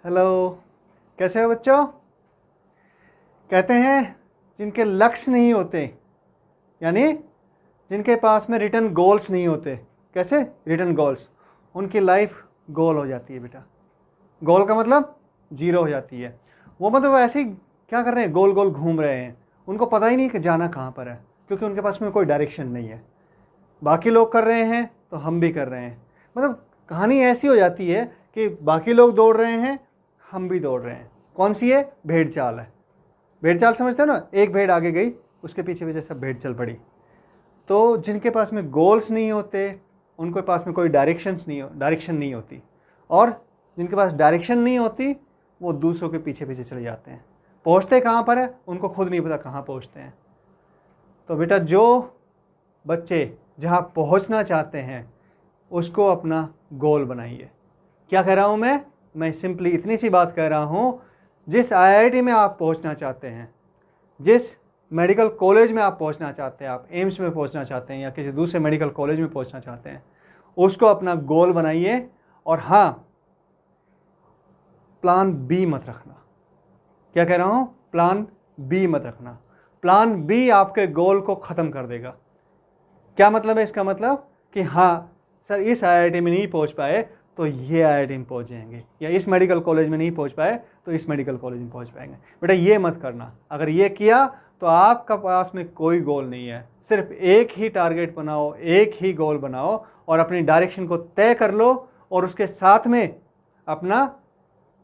Hello, कैसे हो बच्चों? कहते हैं जिनके लक्ष्य नहीं होते, यानी जिनके पास में रिटर्न गोल्स नहीं होते, कैसे रिटर्न गोल्स, उनकी लाइफ गोल हो जाती है बेटा। गोल का मतलब जीरो हो जाती है। वो मतलब ऐसे ही क्या कर रहे हैं, गोल गोल घूम रहे हैं, उनको पता ही नहीं कि जाना कहाँ पर है, क्योंकि उनके पास में कोई डायरेक्शन नहीं है। बाकी लोग कर रहे हैं तो हम भी कर रहे हैं। मतलब कहानी ऐसी हो जाती है कि बाकी लोग दौड़ रहे हैं, हम भी दौड़ रहे हैं। कौन सी है? भेड़ चाल है। भेड़ चाल समझते हो ना, एक भेड़ आगे गई, उसके पीछे पीछे सब भेड़ चल पड़ी। तो जिनके पास में गोल्स नहीं होते, उनके पास में कोई डायरेक्शन नहीं होती, और जिनके पास डायरेक्शन नहीं होती वो दूसरों के पीछे पीछे चले जाते हैं। पहुँचते कहाँ पर है उनको खुद नहीं पता कहाँ पहुँचते हैं। तो बेटा जो बच्चे जहाँ पहुँचना चाहते हैं उसको अपना गोल बनाइए। क्या कह रहा हूँ मैं सिंपली इतनी सी बात कह रहा हूँ, जिस आईआईटी में आप पहुँचना चाहते हैं, जिस मेडिकल कॉलेज में आप पहुँचना चाहते हैं, आप एम्स में पहुँचना चाहते हैं या किसी दूसरे मेडिकल कॉलेज में पहुँचना चाहते हैं, उसको अपना गोल बनाइए। और हाँ, प्लान बी मत रखना। क्या कह रहा हूँ? प्लान बी मत रखना। प्लान बी आपके गोल को ख़त्म कर देगा। क्या मतलब है इसका? मतलब कि हाँ सर, इस आईआईटी में नहीं पहुँच पाए तो ये आईआईटी में पहुँच जाएंगे, या इस मेडिकल कॉलेज में नहीं पहुँच पाए तो इस मेडिकल कॉलेज में पहुँच पाएंगे। बेटा ये मत करना। अगर ये किया तो आपका पास में कोई गोल नहीं है। सिर्फ एक ही टारगेट बनाओ, एक ही गोल बनाओ और अपनी डायरेक्शन को तय कर लो, और उसके साथ में अपना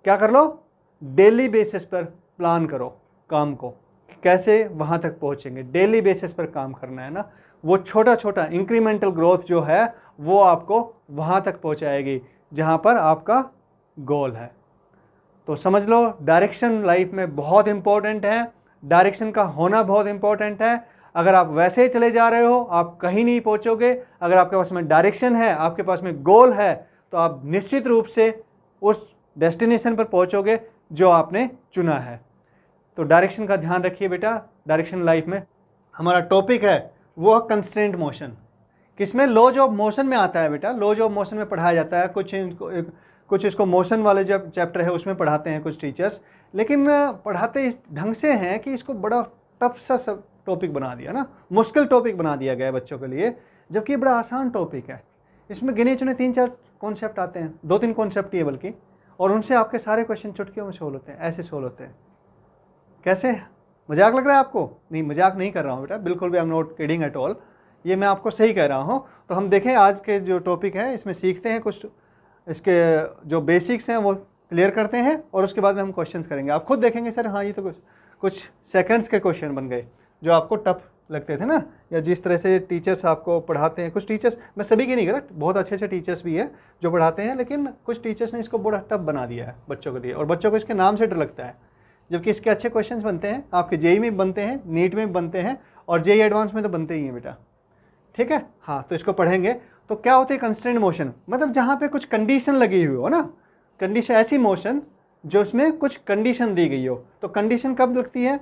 क्या कर लो, डेली बेसिस पर प्लान करो काम को, कैसे वहाँ तक पहुँचेंगे। डेली बेसिस पर काम करना है ना, वो छोटा छोटा इंक्रीमेंटल ग्रोथ जो है वो आपको वहाँ तक पहुँचाएगी जहाँ पर आपका गोल है। तो समझ लो, डायरेक्शन लाइफ में बहुत इंपॉर्टेंट है। डायरेक्शन का होना बहुत इंपॉर्टेंट है। अगर आप वैसे ही चले जा रहे हो आप कहीं नहीं पहुँचोगे। अगर आपके पास में डायरेक्शन है, आपके पास में गोल है, तो आप निश्चित रूप से उस डेस्टिनेशन पर पहुँचोगे जो आपने चुना है। तो डायरेक्शन का ध्यान रखिए बेटा। डायरेक्शन लाइफ में हमारा टॉपिक है वो कंस्ट्रेंट मोशन। किसमें? लॉज ऑफ मोशन में आता है बेटा। लॉज ऑफ मोशन में पढ़ाया जाता है। कुछ इसको मोशन वाले जब चैप्टर है उसमें पढ़ाते हैं कुछ टीचर्स, लेकिन पढ़ाते इस ढंग से हैं कि इसको बड़ा टफ सा सब टॉपिक बना दिया ना, मुश्किल टॉपिक बना दिया गया है बच्चों के लिए, जबकि ये बड़ा आसान टॉपिक है। इसमें गिने चुने 3-4 कॉन्सेप्ट आते हैं, 2-3 कॉन्सेप्ट ही है बल्कि, और उनसे आपके सारे क्वेश्चन चुटकियों में सोल्व होते हैं, ऐसे सोल्व होते हैं। कैसे? मजाक लग रहा है आपको? नहीं, मजाक नहीं कर रहा हूँ बेटा, बिल्कुल भी। I am not kidding at all. ये मैं आपको सही कह रहा हूँ। तो हम देखें आज के जो टॉपिक है इसमें सीखते हैं कुछ, इसके जो बेसिक्स हैं वो क्लियर करते हैं, और उसके बाद में हम क्वेश्चंस करेंगे। आप खुद देखेंगे सर हाँ ये तो कुछ सेकंड्स के क्वेश्चन बन गए जो आपको टफ लगते थे ना, या जिस तरह से टीचर्स आपको पढ़ाते हैं। कुछ टीचर्स, मैं सभी की नहीं कह रहा, बहुत अच्छे अच्छे टीचर्स भी हैं जो पढ़ाते हैं, लेकिन कुछ टीचर्स ने इसको बड़ा टफ बना दिया है बच्चों के लिए, और बच्चों को इसके नाम से डर लगता है। जबकि इसके अच्छे क्वेश्चंस बनते हैं, आपके जेई में बनते हैं, नीट में बनते हैं, और जेई एडवांस में तो बनते ही हैं बेटा। ठीक है, हाँ। तो इसको पढ़ेंगे। तो क्या होती है कंस्ट्रेंट मोशन? मतलब जहाँ पे कुछ कंडीशन लगी हुई हो ना, कंडीशन, ऐसी मोशन जो इसमें कुछ कंडीशन दी गई हो। तो कंडीशन कब लगती है?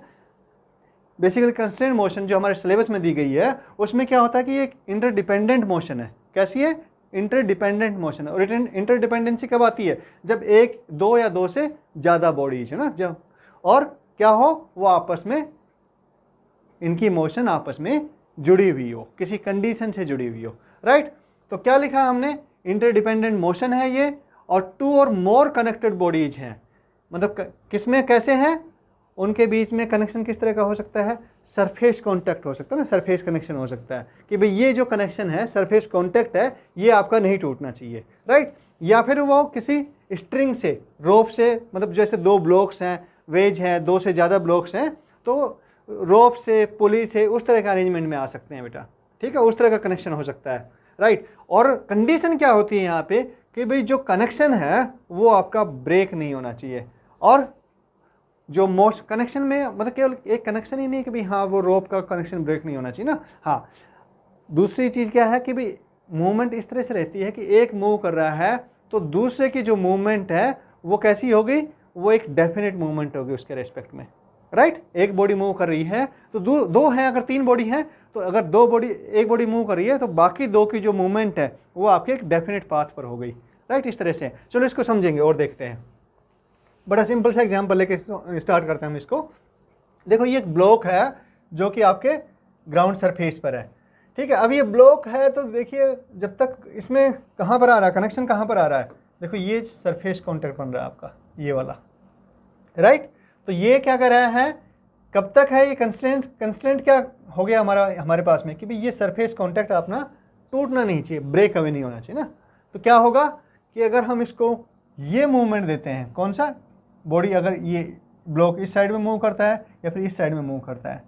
बेसिकली कंस्ट्रेंट मोशन जो हमारे सिलेबस में दी गई है उसमें क्या होता है कि एक इंटरडिपेंडेंट मोशन है। कैसी है? इंटरडिपेंडेंट मोशन है। और इंटरडिपेंडेंसी कब आती है? जब एक, दो या दो से ज़्यादा बॉडीज है ना, जब, और क्या हो, वो आपस में, इनकी मोशन आपस में जुड़ी हुई हो, किसी कंडीशन से जुड़ी हुई हो। राइट? तो क्या लिखा है हमने? इंटरडिपेंडेंट मोशन है ये, और 2 और मोर कनेक्टेड बॉडीज हैं। मतलब किसमें, कैसे हैं, उनके बीच में कनेक्शन किस तरह का हो सकता है? सरफेस कॉन्टैक्ट हो सकता है ना, सरफेस कनेक्शन हो सकता है कि भाई ये जो कनेक्शन है, सरफेस कॉन्टैक्ट है, ये आपका नहीं टूटना चाहिए। राइट? या फिर वो किसी स्ट्रिंग से, रोप से, मतलब जैसे 2 ब्लॉक्स हैं, वेज हैं, 2 से ज़्यादा ब्लॉक्स हैं, तो रोप से, पुली से, उस तरह का अरेंजमेंट में आ सकते हैं बेटा। ठीक है, उस तरह का कनेक्शन हो सकता है। राइट? और कंडीशन क्या होती है यहाँ पे कि भाई जो कनेक्शन है वो आपका ब्रेक नहीं होना चाहिए। और जो मोस्ट कनेक्शन में, मतलब केवल एक कनेक्शन ही नहीं कि भाई हाँ वो रोप का कनेक्शन ब्रेक नहीं होना चाहिए ना। हाँ, दूसरी चीज़ क्या है कि भाई मूवमेंट इस तरह से रहती है कि एक मूव कर रहा है तो दूसरे की जो मूवमेंट है वो कैसी होगी? वो एक डेफिनेट मूवमेंट होगी उसके रेस्पेक्ट में। राइट? एक बॉडी मूव कर रही है तो दो हैं, अगर 3 बॉडी हैं तो अगर एक बॉडी मूव कर रही है तो बाकी 2 की जो मूवमेंट है वो आपके एक डेफिनेट पाथ पर हो गई। राइट? इस तरह से। चलो इसको समझेंगे और देखते हैं। बड़ा सिंपल सा एग्जांपल लेके स्टार्ट करते हैं हम इसको। देखो ये एक ब्लॉक है जो कि आपके ग्राउंड सरफेस पर है, ठीक है। अब ये ब्लॉक है तो देखिए जब तक इसमें कहाँ पर आ रहा है कनेक्शन, कहाँ पर आ रहा है, देखो ये सरफेस कॉन्टैक्ट बन रहा है आपका ये वाला, राइट। तो ये क्या कर रहा है, कब तक है ये कंस्ट्रेंट क्या हो गया हमारे पास में कि भाई ये सरफेस कॉन्टैक्ट अपना टूटना नहीं चाहिए, ब्रेक अवे नहीं होना चाहिए ना। तो क्या होगा कि अगर हम इसको ये मूवमेंट देते हैं, कौन सा, बॉडी अगर ये ब्लॉक इस साइड में मूव करता है या फिर इस साइड में मूव करता है,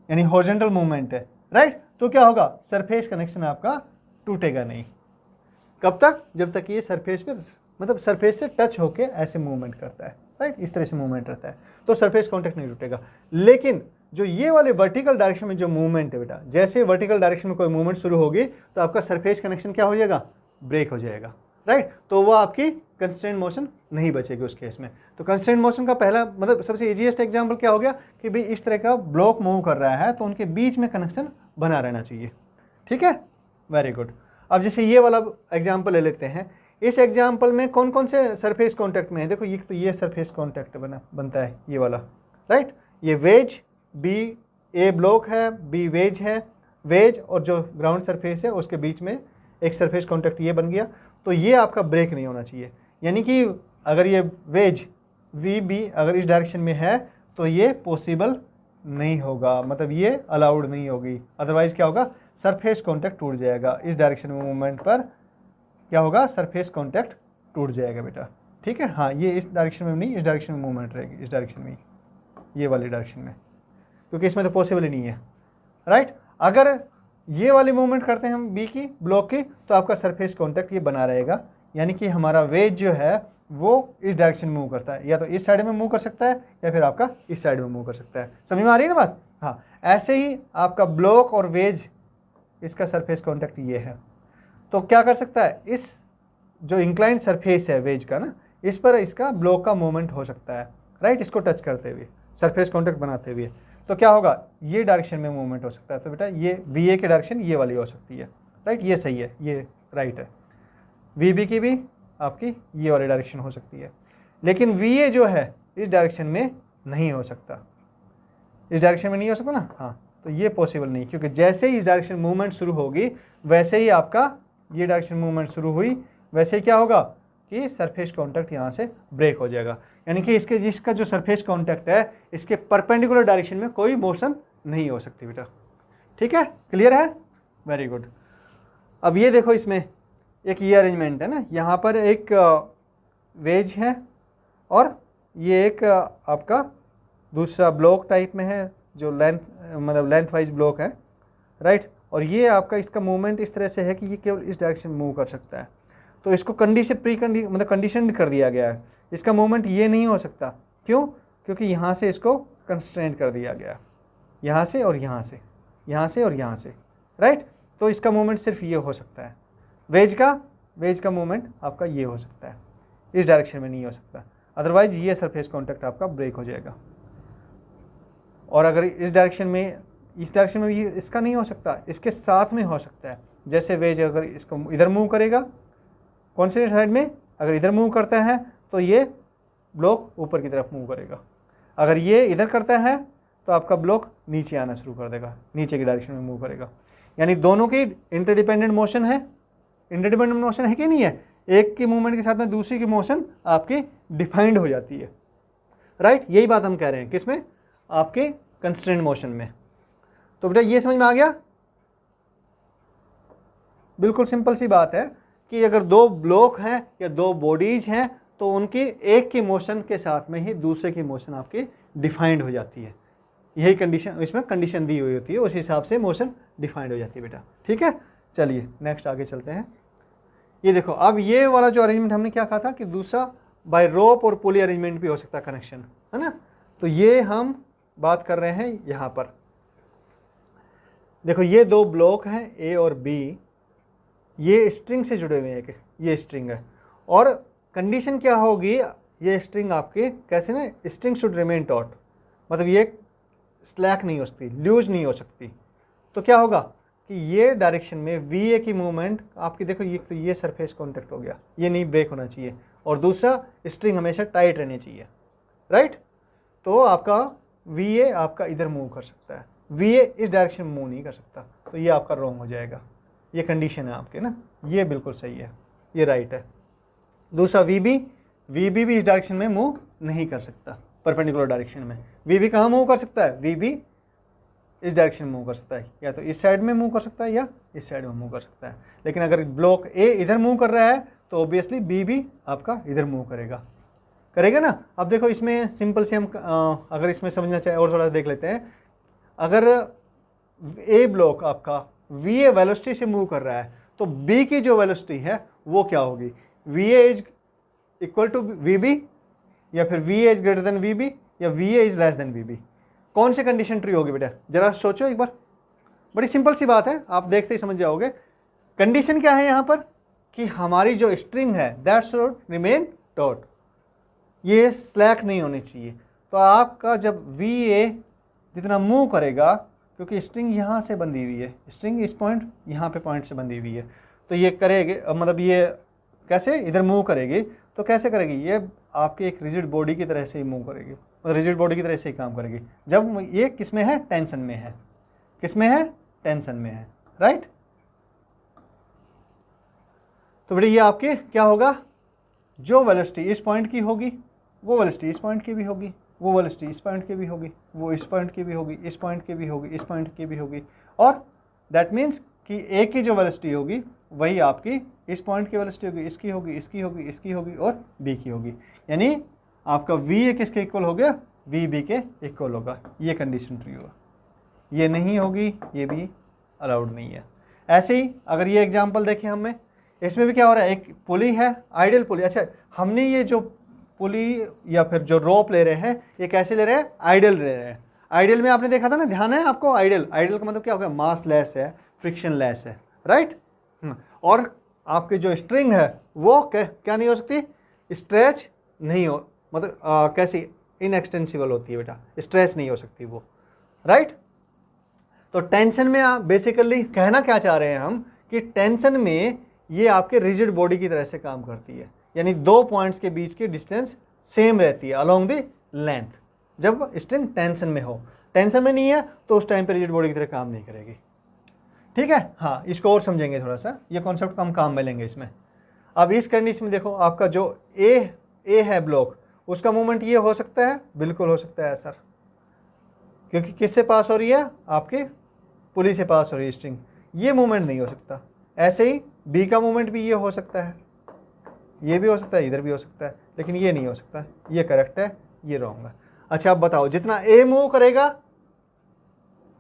यानी हॉरिजॉन्टल मूवमेंट है, राइट। तो क्या होगा, सरफेस कनेक्शन आपका टूटेगा नहीं। कब तक, जब तक ये सरफेस पे मतलब सरफेस से टच होके ऐसे मूवमेंट करता है, राइट, इस तरह से मूवमेंट रहता है, तो सरफेस कॉन्टैक्ट नहीं टूटेगा। लेकिन जो ये वाले वर्टिकल डायरेक्शन में जो मूवमेंट है बेटा, जैसे वर्टिकल डायरेक्शन में कोई मूवमेंट शुरू होगी तो आपका सरफेस कनेक्शन क्या हो जाएगा, ब्रेक हो जाएगा, राइट। तो वो आपकी कंस्ट्रेंट मोशन नहीं बचेगी उस केस में। तो कंस्ट्रेंट मोशन का पहला मतलब सबसे इजीएस्ट एग्जांपल क्या हो गया कि भाई इस तरह का ब्लॉक मूव कर रहा है तो उनके बीच में कनेक्शन बना रहना चाहिए, ठीक है, वेरी गुड। अब जैसे ये वाला एग्जांपल ले लेते हैं, इस एग्जांपल में कौन कौन से सरफेस कॉन्टैक्ट में है, देखो ये तो ये सरफेस कॉन्टैक्ट बनता है ये वाला, राइट। ये वेज बी, ए ब्लॉक है, बी वेज है, वेज और जो ग्राउंड सरफेस है उसके बीच में एक सरफेस कॉन्टैक्ट ये बन गया, तो ये आपका ब्रेक नहीं होना चाहिए। यानी कि अगर ये वेज वी बी अगर इस डायरेक्शन में है तो ये पॉसिबल नहीं होगा, मतलब ये अलाउड नहीं होगी। अदरवाइज क्या होगा, सरफेस कॉन्टैक्ट टूट जाएगा, इस डायरेक्शन में मूवमेंट पर क्या होगा, सरफेस कॉन्टैक्ट टूट जाएगा बेटा, ठीक है। हाँ, ये इस डायरेक्शन में नहीं, इस डायरेक्शन में मूवमेंट रहेगी, इस डायरेक्शन में, ये वाली डायरेक्शन में, क्योंकि इसमें तो पॉसिबल ही नहीं है, राइट। अगर ये वाली मूवमेंट करते हैं हम बी की ब्लॉक की तो आपका सरफेस कॉन्टैक्ट ये बना रहेगा, यानी कि हमारा वेज जो है वो इस डायरेक्शन में मूव करता है, या तो इस साइड में मूव कर सकता है या फिर आपका इस साइड में मूव कर सकता है। समझ में आ रही है ना बात। हाँ, ऐसे ही आपका ब्लॉक और वेज इसका सरफेस कॉन्टैक्ट ये है, तो क्या कर सकता है, इस जो इंक्लाइंड सरफेस है वेज का ना, इस पर इसका ब्लॉक का मूवमेंट हो सकता है, राइट, इसको टच करते हुए सरफेस कॉन्टैक्ट बनाते हुए। तो क्या होगा, ये डायरेक्शन में मूवमेंट हो सकता है, तो बेटा ये वी ए की डायरेक्शन ये वाली हो सकती है, राइट, ये सही है, ये राइट है। वी बी की भी आपकी ये वाली डायरेक्शन हो सकती है, लेकिन वी ए जो है इस डायरेक्शन में नहीं हो सकता, इस डायरेक्शन में नहीं हो सकता ना। हाँ, तो ये पॉसिबल नहीं, क्योंकि जैसे ही इस डायरेक्शन मूवमेंट शुरू होगी वैसे ही आपका ये डायरेक्शन मूवमेंट शुरू हुई, वैसे ही क्या होगा कि सरफेस कॉन्टैक्ट यहाँ से ब्रेक हो जाएगा। यानी कि इसका जो सरफेस कॉन्टैक्ट है इसके परपेंडिकुलर डायरेक्शन में कोई मोशन नहीं हो सकती बेटा, ठीक है, क्लियर है, वेरी गुड। अब ये देखो इसमें एक ये अरेंजमेंट है ना, यहाँ पर एक वेज है और ये एक आपका दूसरा ब्लॉक टाइप में है जो लेंथ वाइज ब्लॉक है, राइट। और ये आपका इसका मूवमेंट इस तरह से है कि ये केवल इस डायरेक्शन में मूव कर सकता है, तो इसको कंडीशन कर दिया गया है, इसका मूवमेंट ये नहीं हो सकता। क्यों, क्योंकि यहाँ से इसको कंस्ट्रेंट कर दिया गया, यहाँ से और यहाँ से, यहाँ से और यहाँ से, राइट। तो इसका मूवमेंट सिर्फ ये हो सकता है, वेज का मूवमेंट आपका ये हो सकता है, इस डायरेक्शन में नहीं हो सकता, अदरवाइज ये सरफेस कॉन्टैक्ट आपका ब्रेक हो जाएगा। और अगर इस डायरेक्शन में भी इसका नहीं हो सकता, इसके साथ में हो सकता है। जैसे वेज अगर इसको इधर मूव करेगा, कौन से साइड में, अगर इधर मूव करता है तो ये ब्लॉक ऊपर की तरफ मूव करेगा, अगर ये इधर करता है तो आपका ब्लॉक नीचे आना शुरू कर देगा, नीचे की डायरेक्शन में मूव करेगा। यानी दोनों की इंटरडिपेंडेंट मोशन है, इंटरडिपेंडेंट मोशन है कि नहीं है, एक की मूवमेंट के साथ में दूसरी की मोशन आपकी डिफाइंड हो जाती है, राइट। यही बात हम कह रहे हैं किसमें, आपके कंस्ट्रेंट मोशन में। तो बेटा ये समझ में आ गया, बिल्कुल सिंपल सी बात है कि अगर दो ब्लॉक हैं या दो बॉडीज हैं तो उनकी एक की मोशन के साथ में ही दूसरे की मोशन आपकी डिफाइंड हो जाती है। यही कंडीशन, इसमें कंडीशन दी हुई होती है, उस हिसाब से मोशन डिफाइंड हो जाती है बेटा, ठीक है। चलिए नेक्स्ट आगे चलते हैं। ये देखो, अब ये वाला जो अरेंजमेंट हमने क्या कहा था कि दूसरा बाय रोप और पुली अरेंजमेंट भी हो सकता है कनेक्शन, है ना। तो ये हम बात कर रहे हैं यहाँ पर। देखो ये दो ब्लॉक हैं ए और बी, ये स्ट्रिंग से जुड़े हुए हैं, एक ये स्ट्रिंग है, और कंडीशन क्या होगी, ये स्ट्रिंग आपके कैसे ना, स्ट्रिंग शुड रिमेन टॉट, मतलब ये स्लैक नहीं हो सकती, लूज नहीं हो सकती। तो क्या होगा कि ये डायरेक्शन में वी ए की मूवमेंट आपकी, देखो ये तो ये सरफेस कॉन्टैक्ट हो गया, ये नहीं ब्रेक होना चाहिए, और दूसरा स्ट्रिंग हमेशा टाइट रहनी चाहिए, राइट। तो आपका VA आपका इधर मूव कर सकता है, VA इस डायरेक्शन में मूव नहीं कर सकता, तो ये आपका रॉन्ग हो जाएगा। ये कंडीशन है आपके ना, ये बिल्कुल सही है, ये राइट है। दूसरा VB भी इस डायरेक्शन में मूव नहीं कर सकता, परपेंडिकुलर डायरेक्शन में। VB कहाँ मूव कर सकता है? VB इस डायरेक्शन में मूव कर सकता है, या तो इस साइड में मूव कर सकता है या इस साइड में मूव कर सकता है। लेकिन अगर ब्लॉक A इधर मूव कर रहा है तो ऑब्वियसली B भी आपका इधर मूव करेगा ना। अब देखो इसमें सिंपल से हम अगर इसमें समझना चाहे और थोड़ा देख लेते हैं। अगर A ब्लॉक आपका VA वेलोसिटी से मूव कर रहा है तो B की जो वेलोसिटी है वो क्या होगी? VA is equal to VB, या फिर VA is greater than VB, या VA is less than VB। कौन सी कंडीशन ट्रू होगी बेटा? जरा सोचो एक बार, बड़ी सिंपल सी बात है, आप देखते ही समझ जाओगे। कंडीशन क्या है यहाँ पर कि हमारी जो स्ट्रिंग है दैट शुड रिमेन टॉट, ये स्लैक नहीं होनी चाहिए। तो आपका जब VA जितना मूव करेगा, क्योंकि स्ट्रिंग यहाँ से बंधी हुई है, स्ट्रिंग इस पॉइंट यहाँ पे पॉइंट से बंधी हुई है, तो ये करेगी, मतलब ये कैसे इधर मूव करेगी, तो कैसे करेगी? ये आपकी एक रिजिड बॉडी की तरह से ही मूव करेगी, मतलब रिजिड बॉडी की तरह से ही काम करेगी। जब ये किस में है? टेंशन में है। किस में है? टेंशन में है, राइट। तो बेटा ये आपके क्या होगा? जो वेलोसिटी इस पॉइंट की होगी वो वेलोसिटी इस पॉइंट की भी होगी, वो वेलोसिटी इस पॉइंट की भी होगी, वो इस पॉइंट की भी होगी, इस पॉइंट की भी होगी, इस पॉइंट की भी होगी। और दैट मीन्स कि A की जो वेलोसिटी होगी वही आपकी इस पॉइंट की वेलोसिटी होगी, इसकी होगी, इसकी होगी, इसकी होगी और B की होगी। यानी आपका VA किसके इक्वल हो गया? VB के इक्वल होगा। ये कंडीशन ट्रू होगा। ये नहीं होगी, ये भी अलाउड नहीं है। ऐसे ही अगर ये एग्जांपल देखें हमें, इसमें भी क्या हो रहा है? एक पुली है, आइडियल पुली। अच्छा, हमने ये जो पुली या फिर जो रोप ले रहे हैं ये कैसे ले रहे हैं? आइडियल ले रहे हैं। आइडियल में आपने देखा था ना, ध्यान है आपको? आइडियल का मतलब क्या हो गया? मास लेस है, फ्रिक्शन लेस है, राइट। और आपकी जो स्ट्रिंग है वो क्या नहीं हो सकती? स्ट्रेच नहीं हो, मतलब कैसी? इनएक्सटेंसिबल होती है बेटा, स्ट्रेच नहीं हो सकती वो, राइट। तो टेंशन में आप बेसिकली कहना क्या चाह रहे हैं हम कि टेंशन में ये आपके रिजिड बॉडी की तरह से काम करती है, यानी दो पॉइंट्स के बीच की डिस्टेंस सेम रहती है अलोंग द लेंथ, जब स्ट्रिंग टेंशन में हो। टेंशन में नहीं है तो उस टाइम पे रिजिड बॉडी की तरह काम नहीं करेगी, ठीक है। हाँ, इसको और समझेंगे थोड़ा सा, ये कॉन्सेप्ट हम काम में लेंगे इसमें। अब इस कंडीशन में देखो, आपका जो ए है ब्लॉक, उसका मूवमेंट ये हो सकता है? बिल्कुल हो सकता है सर, क्योंकि किससे पास हो रही है? आपके पुली से पास हो रही है स्ट्रिंग, ये मूवमेंट नहीं हो सकता। ऐसे ही बी का मूवमेंट भी ये हो सकता है, ये भी हो सकता है, इधर भी हो सकता है, लेकिन ये नहीं हो सकता। ये करेक्ट है, ये रॉन्ग है। अच्छा, अब बताओ, जितना ए मूव करेगा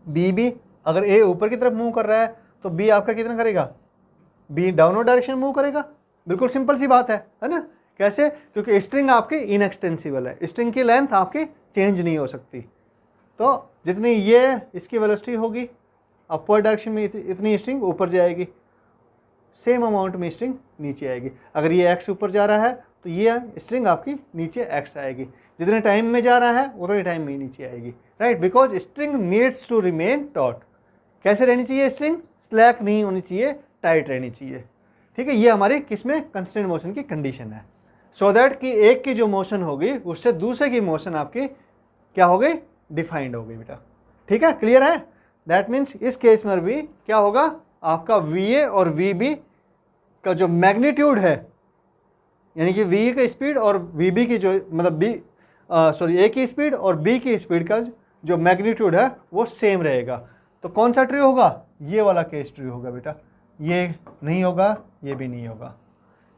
बी भी, अगर ए ऊपर की तरफ मूव कर रहा है तो बी आपका कितना करेगा? बी डाउनवर्ड डायरेक्शन मूव करेगा। बिल्कुल सिंपल सी बात है ना। कैसे? क्योंकि स्ट्रिंग आपकी इनएक्सटेंसिबल है, स्ट्रिंग की लेंथ आपकी चेंज नहीं हो सकती। तो जितनी ये इसकी वेलोसिटी होगी अपवर्ड डायरेक्शन में, इतनी स्ट्रिंग ऊपर जाएगी, सेम अमाउंट में स्ट्रिंग नीचे आएगी। अगर ये x ऊपर जा रहा है तो ये स्ट्रिंग आपकी नीचे x आएगी। जितने टाइम में जा रहा है उतने टाइम में नीचे आएगी, right. Because string needs to remain taut. कैसे रहनी चाहिए स्ट्रिंग? स्लैक नहीं होनी चाहिए, टाइट रहनी चाहिए, ठीक है। ये हमारी किसमें? कंस्ट्रेंट मोशन की कंडीशन है, सो दैट कि एक की जो मोशन होगी उससे दूसरे की मोशन आपकी क्या हो गई? डिफाइंड हो गई बेटा, ठीक है। क्लियर है? दैट मीन्स इस केस में भी क्या होगा? आपका VA और VB का जो मैग्नीट्यूड है, यानी कि VA की स्पीड और VB की जो मतलब A की स्पीड और B की स्पीड का जो मैग्नीट्यूड है वो सेम रहेगा। तो कौन सा ट्रू होगा? ये वाला केस ट्रू होगा बेटा, ये नहीं होगा, ये भी नहीं होगा,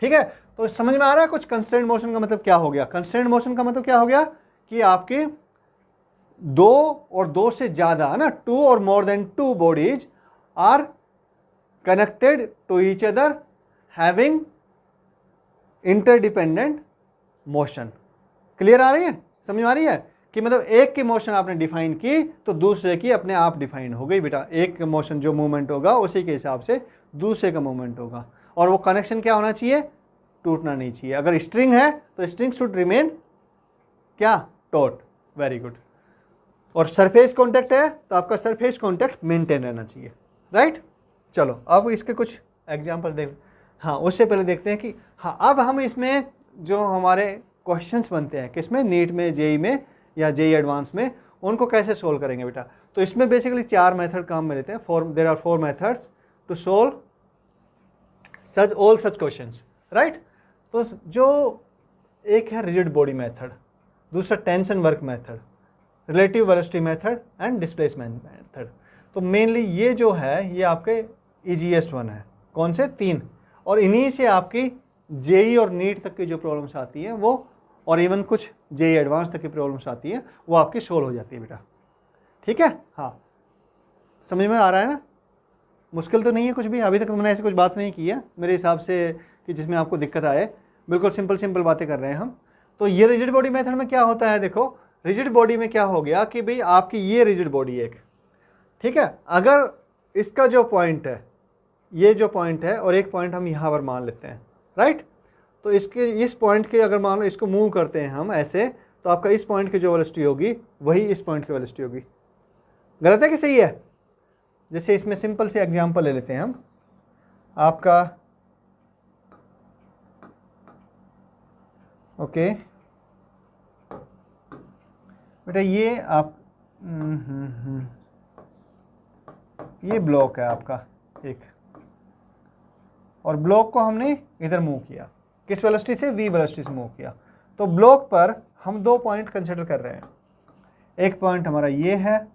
ठीक है। तो समझ में आ रहा है कुछ? कंस्ट्रेंट मोशन का मतलब क्या हो गया? कंस्ट्रेंट मोशन का मतलब क्या हो गया कि आपके दो और दो से ज़्यादा है ना, 2 और more than 2 bodies are connected to each other having interdependent motion. Clear आ रही है? समझ में आ रही है कि मतलब एक की मोशन आपने डिफाइन की तो दूसरे की अपने आप डिफाइन हो गई बेटा। एक मोशन जो मूवमेंट होगा उसी के हिसाब से दूसरे का मूवमेंट होगा, और वो कनेक्शन क्या होना चाहिए? टूटना नहीं चाहिए। अगर स्ट्रिंग है तो स्ट्रिंग शुड रिमेन क्या? टॉट। Very good. और सरफेस कॉन्टैक्ट है तो आपका सरफेस कॉन्टैक्ट मेंटेन रहना चाहिए, राइट। चलो अब इसके कुछ एग्जाम्पल देख। हाँ, उससे पहले देखते हैं कि हाँ अब हम इसमें जो हमारे क्वेश्चंस बनते हैं किसमें, नीट में, जेई में या जेई एडवांस में, उनको कैसे सोल्व करेंगे बेटा। तो इसमें बेसिकली 4 मेथड काम में लेते हैं। There are 4 methods to solve all such questions, right. तो जो एक है रिजिड बॉडी मेथड, दूसरा tension work method, relative velocity method and displacement method. तो मेनली ये जो है ये आपके ईजीएस्ट वन है। कौन से? 3। और इन्हीं से आपकी जेई और नीट तक की जो प्रॉब्लम्स आती हैं वो, और इवन कुछ जेई एडवांस तक की प्रॉब्लम्स आती हैं, वो आपकी सोल्व हो जाती है बेटा। ठीक है, हाँ समझ में आ रहा है ना? मुश्किल तो नहीं है कुछ भी, अभी तक तो मैंने ऐसी कुछ बात नहीं की है मेरे हिसाब से कि जिसमें आपको दिक्कत आए। बिल्कुल सिंपल बातें कर रहे हैं हम। तो ये रिजिड बॉडी मेथड में क्या होता है, देखो रिजिड बॉडी में क्या हो गया कि भाई आपकी ये रिजिड बॉडी एक, ठीक है, अगर इसका जो पॉइंट है, ये जो पॉइंट है और एक पॉइंट हम यहाँ पर मान लेते हैं, राइट। तो इसके इस पॉइंट के अगर मान लो इसको मूव करते हैं हम ऐसे, तो आपका इस पॉइंट की जो वेलोसिटी होगी वही इस पॉइंट की वेलोसिटी होगी। गलत है कि सही है? जैसे इसमें सिंपल से एग्जांपल ले लेते हैं हम, आपका ओके बेटा, ये आप ये ब्लॉक है आपका एक, और ब्लॉक को हमने इधर मूव किया, किस वेलोसिटी से? v वेलोसिटी से मूव किया। तो ब्लॉक पर हम 2 पॉइंट कंसिडर कर रहे हैं, एक पॉइंट हमारा ये है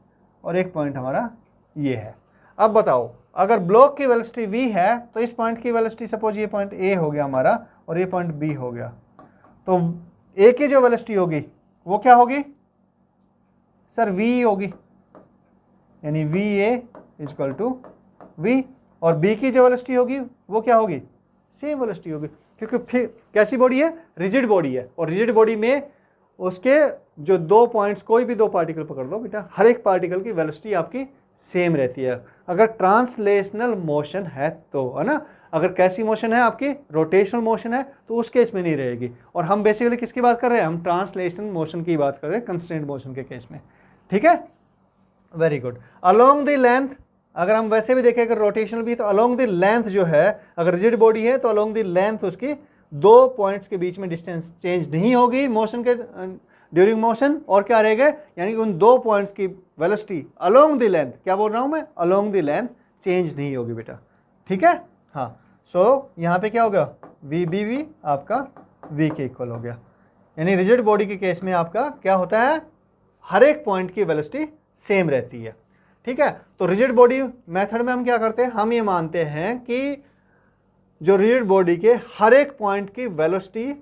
और एक पॉइंट हमारा ये है। अब बताओ, अगर ब्लॉक की वेलोसिटी v है तो इस पॉइंट की वेलोसिटी, सपोज ये पॉइंट a हो गया हमारा और ये पॉइंट b हो गया, तो a की जो वेलोसिटी होगी वो क्या होगी सर? v होगी, यानी va इक्वल टू v, और b की जो वेलोसिटी होगी वो क्या होगी? सेम वेलोसिटी होगी, क्योंकि फिर कैसी बॉडी है? रिजिड बॉडी है, और रिजिड बॉडी में उसके जो 2 पॉइंट्स, कोई भी 2 पार्टिकल पकड़ लो बेटा, हर एक पार्टिकल की वेलोसिटी आपकी सेम रहती है, अगर ट्रांसलेशनल मोशन है तो, है ना। अगर कैसी मोशन है आपकी? रोटेशनल मोशन है, तो उस केस में नहीं रहेगी। और हम बेसिकली किसकी बात कर रहे हैं? हम ट्रांसलेशनल मोशन की बात कर रहे हैं कंस्ट्रेंट मोशन के केस में, ठीक है, very good. Along the length, अगर हम वैसे भी देखें अगर रोटेशनल भी, तो अलोंग द लेंथ जो है, अगर रिजिड बॉडी है तो अलोंग द लेंथ उसकी 2 पॉइंट्स के बीच में डिस्टेंस चेंज नहीं होगी मोशन के ड्यूरिंग मोशन, और क्या रहेगा, यानी कि उन 2 पॉइंट्स की वेलोसिटी अलोंग द लेंथ, क्या बोल रहा हूं मैं, अलोंग द लेंथ चेंज नहीं होगी बेटा, ठीक है, हाँ। सो यहाँ पे क्या होगा? वी बी वी आपका v के इक्वल हो गया, यानी रिजिड बॉडी के केस में आपका क्या होता है? हर एक पॉइंट की वेलोसिटी सेम रहती है, ठीक है। तो रिजिड बॉडी मेथड में हम क्या करते हैं? हम ये मानते हैं कि जो रिजिड बॉडी के हर एक पॉइंट की वेलोसिटी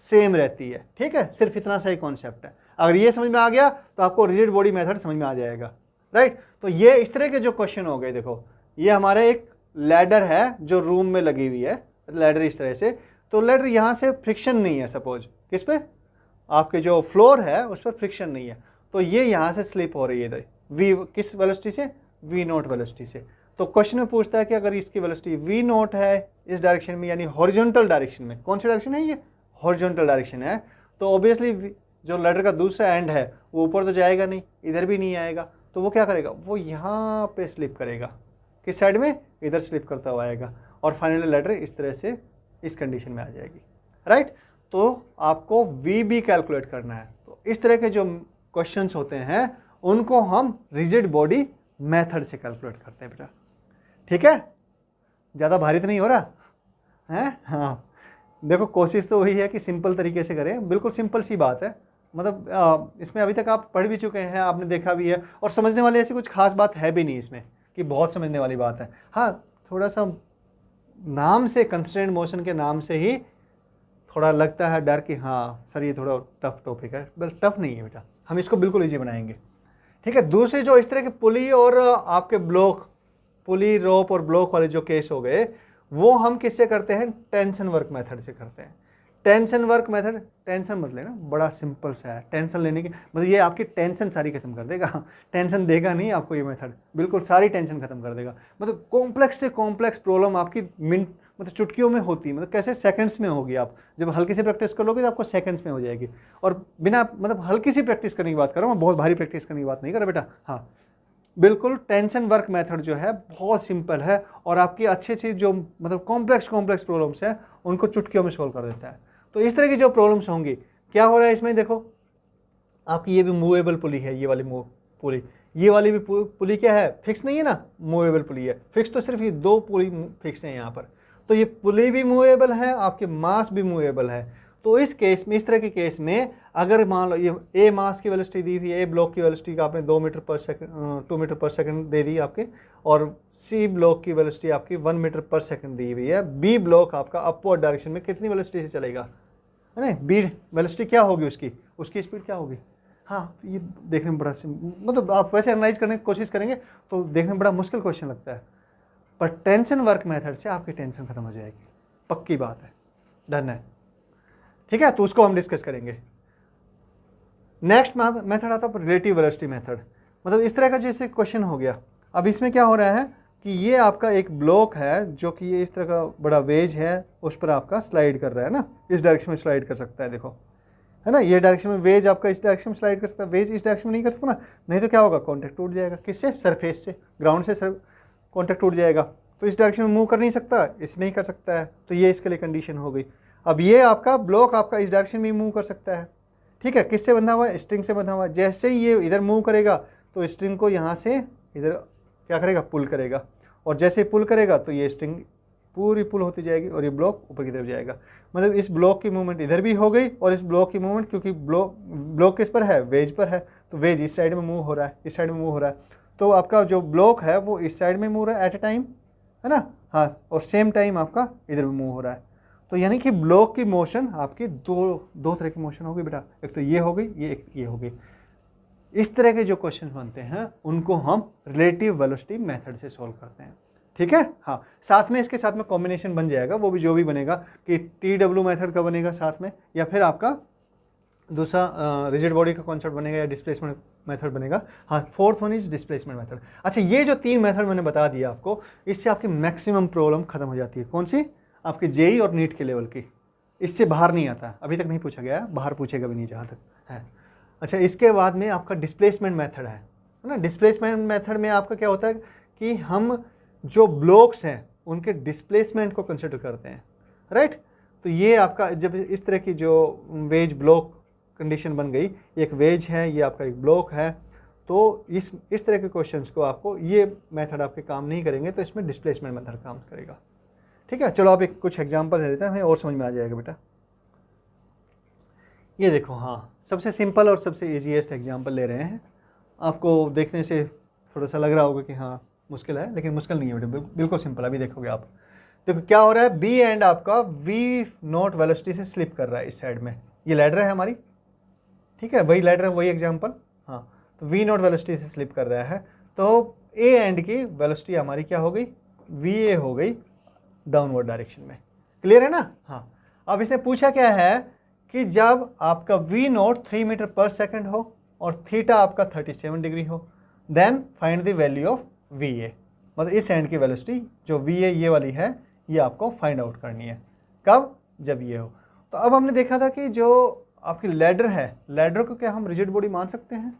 सेम रहती है, ठीक है, सिर्फ इतना सा ही कॉन्सेप्ट है। अगर ये समझ में आ गया तो आपको रिजिड बॉडी मेथड समझ में आ जाएगा, राइट। तो ये इस तरह के जो क्वेश्चन हो गए, देखो ये हमारे एक लैडर है जो रूम में लगी हुई है, लैडर इस तरह से, तो लैडर यहाँ से फ्रिक्शन नहीं है, सपोज किस पे? आपके जो फ्लोर है उस पर फ्रिक्शन नहीं है, तो ये यहाँ से स्लिप हो रही है v किस वेलोसिटी से? v0 वेलोसिटी से। तो क्वेश्चन में पूछता है कि अगर इसकी वेलोसिटी v0 है इस डायरेक्शन में, यानी हॉरिजॉन्टल डायरेक्शन में, कौन सी डायरेक्शन है ये? हॉरिजॉन्टल डायरेक्शन है, तो ऑब्वियसली जो लैडर का दूसरा एंड है वो ऊपर तो जाएगा नहीं, इधर भी नहीं आएगा, तो वो क्या करेगा? वो यहाँ पे स्लिप करेगा, किस साइड में? इधर स्लिप करता हुआ आएगा, और फाइनली लैडर इस तरह से इस कंडीशन में आ जाएगी, राइट। तो आपको वी बी कैलकुलेट करना है। तो इस तरह के जो क्वेश्चंस होते हैं उनको हम रिजिड बॉडी मेथड से कैलकुलेट करते हैं बेटा, ठीक है। ज़्यादा भारी तो नहीं हो रहा है? हाँ, देखो कोशिश तो वही है कि सिंपल तरीके से करें, बिल्कुल सिंपल सी बात है, मतलब इसमें अभी तक आप पढ़ भी चुके हैं, आपने देखा भी है, और समझने वाली ऐसी कुछ खास बात है भी नहीं इसमें कि बहुत समझने वाली बात है। हाँ, थोड़ा सा नाम से, कंस्ट्रेंट मोशन के नाम से ही थोड़ा लगता है डर कि हाँ सर ये थोड़ा टफ टॉपिक है, बस टफ नहीं है बेटा, हम इसको बिल्कुल ईजी बनाएंगे, ठीक है। दूसरे जो इस तरह के पुली और आपके ब्लॉक, पुली रोप और ब्लॉक वाले जो केस हो गए, वो हम किससे करते हैं? टेंशन वर्क मेथड से करते हैं। टेंशन वर्क मेथड, टेंशन मत लेना, बड़ा सिंपल सा है, टेंशन लेने की मतलब ये आपकी टेंशन सारी खत्म कर देगा, टेंशन देगा नहीं आपको ये मेथड, बिल्कुल सारी टेंशन खत्म कर देगा। मतलब कॉम्प्लेक्स से कॉम्प्लेक्स प्रॉब्लम आपकी मिनट, मतलब चुटकियों में होती, मतलब कैसे सेकंड्स में होगी। आप जब हल्की सी प्रैक्टिस कर लोगे तो आपको सेकंड्स में हो जाएगी, और बिना मतलब हल्की सी प्रैक्टिस करने की बात कर रहा हूँ मैं, बहुत भारी प्रैक्टिस करने की बात नहीं कर रहा बेटा। हाँ बिल्कुल, टेंशन वर्क मेथड जो है बहुत सिंपल है, और आपकी अच्छी अच्छी जो मतलब कॉम्प्लेक्स प्रॉब्लम्स है उनको चुटकियों में सोल्व कर देता है। तो इस तरह की जो प्रॉब्लम्स होंगी, क्या हो रहा है इसमें, देखो आपकी ये भी मूवेबल पुली है, ये वाली पुली, ये वाली भी पुली क्या है, फिक्स नहीं है ना, मूवेबल पुली है। फिक्स तो सिर्फ ये 2 पुली फिक्स है यहाँ पर, तो ये पुली भी मूवेबल है, आपके मास भी मूवेबल है। तो इस केस में, इस तरह के केस में, अगर मान लो ये ए मास की वेलोसिटी दी हुई है, ए ब्लॉक की वेलोसिटी आपने 2 मीटर पर सेकंड 2 मीटर पर सेकंड दे दी आपके, और सी ब्लॉक की वेलोसिटी आपकी 1 मीटर पर सेकंड दी हुई है। बी ब्लॉक आपका अपवर्ड डायरेक्शन में कितनी वेलोसिटी से चलेगा, है ना, बी वेलोसिटी क्या होगी उसकी स्पीड क्या होगी। हाँ, ये देखने में बड़ा मतलब आप वैसे एनालाइज करने की कोशिश करेंगे तो देखने में बड़ा मुश्किल क्वेश्चन लगता है, पर टेंशन वर्क मेथड से आपकी टेंशन खत्म हो जाएगी, पक्की बात है, डन है, ठीक है। तो उसको हम डिस्कस करेंगे। नेक्स्ट मेथड आता है रिलेटिव वेलोसिटी मेथड। मतलब इस तरह का जैसे क्वेश्चन हो गया, अब इसमें क्या हो रहा है कि ये आपका एक ब्लॉक है जो कि ये इस तरह का बड़ा वेज है, उस पर आपका स्लाइड कर रहा है ना, इस डायरेक्शन में स्लाइड कर सकता है, देखो है ना, ये डायरेक्शन में वेज आपका इस डायरेक्शन में स्लाइड कर सकता है, वेज इस डायरेक्शन में नहीं कर सकता ना, नहीं तो क्या होगा, कॉन्टैक्ट टूट जाएगा, किससे, सरफेस से, ग्राउंड से कॉन्टैक्ट टूट जाएगा। तो इस डायरेक्शन में मूव कर नहीं सकता, इसमें ही कर सकता है, तो ये इसके लिए कंडीशन हो गई। अब ये आपका ब्लॉक आपका इस डायरेक्शन में मूव कर सकता है, ठीक है, किससे बंधा हुआ है, स्ट्रिंग से बंधा हुआ है। जैसे ही ये इधर मूव करेगा तो स्ट्रिंग को यहाँ से इधर क्या करेगा, पुल करेगा, और जैसे ही पुल करेगा तो ये स्ट्रिंग पूरी पुल होती जाएगी और ये ब्लॉक ऊपर की तरफ जाएगा। मतलब इस ब्लॉक की मूवमेंट इधर भी हो गई, और इस ब्लॉक की मूवमेंट, क्योंकि ब्लॉक किस पर है, वेज पर है, तो वेज इस साइड में मूव हो रहा है, इस साइड में मूव हो रहा है, तो आपका जो ब्लॉक है वो इस साइड में मूव हो रहा है एट ए टाइम, है ना, हाँ, और सेम टाइम आपका इधर भी मूव हो रहा है। तो यानी कि ब्लॉक की मोशन आपकी दो तरह की मोशन होगी बेटा, एक तो ये हो गई, एक ये हो गई। इस तरह के जो क्वेश्चन बनते हैं उनको हम रिलेटिव वेलोसिटी मेथड से सॉल्व करते हैं, ठीक है। हाँ, साथ में इसके साथ में कॉम्बिनेशन बन जाएगा, वो भी जो भी बनेगा कि TW मेथड का बनेगा साथ में, या फिर आपका दूसरा रिजिड बॉडी का कॉन्सेप्ट बनेगा, या डिस्प्लेसमेंट मेथड बनेगा। हाँ, fourth one is displacement method. अच्छा, ये जो 3 मेथड मैंने बता दिया आपको, इससे आपकी मैक्सिमम प्रॉब्लम खत्म हो जाती है। कौन सी, आपके जेई और नीट के लेवल की, इससे बाहर नहीं आता, अभी तक नहीं पूछा गया, बाहर पूछेगा भी नहीं जहाँ तक है। अच्छा, इसके बाद में आपका डिस्प्लेसमेंट मेथड है ना। डिस्प्लेसमेंट मेथड में आपका क्या होता है कि हम जो ब्लॉक्स हैं उनके डिस्प्लेसमेंट को कंसिडर करते हैं, राइट। तो ये आपका जब इस तरह की जो वेज ब्लॉक कंडीशन बन गई, एक वेज है, ये आपका एक ब्लॉक है, तो इस तरह के क्वेश्चंस को आपको ये मेथड आपके काम नहीं करेंगे, तो इसमें डिस्प्लेसमेंट मेथड काम करेगा, ठीक है। चलो आप एक कुछ एग्जांपल ले लेते हैं, हमें और समझ में आ जाएगा बेटा। ये देखो, हाँ, सबसे सिंपल और सबसे ईजीएस्ट एग्जांपल ले रहे हैं। आपको देखने से थोड़ा सा लग रहा होगा कि हाँ मुश्किल है, लेकिन मुश्किल नहीं है बेटा, बिल्कुल सिंपल। अभी देखोगे आप, देखो क्या हो रहा है, बी एंड आपका V0 वेलोसिटी से स्लिप कर रहा है इस साइड में, ये लैडर है हमारी, ठीक है, वही लैडर है, वही एग्जाम्पल। हाँ, तो V0 वेलोसिटी से स्लिप कर रहा है, तो ए एंड की वेलोसिटी हमारी क्या हो गई, VA हो गई डाउनवर्ड डायरेक्शन में। क्लियर है ना। हाँ, अब इसने पूछा क्या है कि जब आपका V0 3 मीटर पर सेकंड हो और थीटा आपका 37 डिग्री हो, then find the value of VA। मतलब इस एंड की वेलोसिटी जो VA ये वाली है, ये आपको फाइंड आउट करनी है। कब, जब ये हो। तो अब हमने देखा था कि जो आपकी लैडर है, लैडर को क्या हम रिजिड बॉडी मान सकते हैं।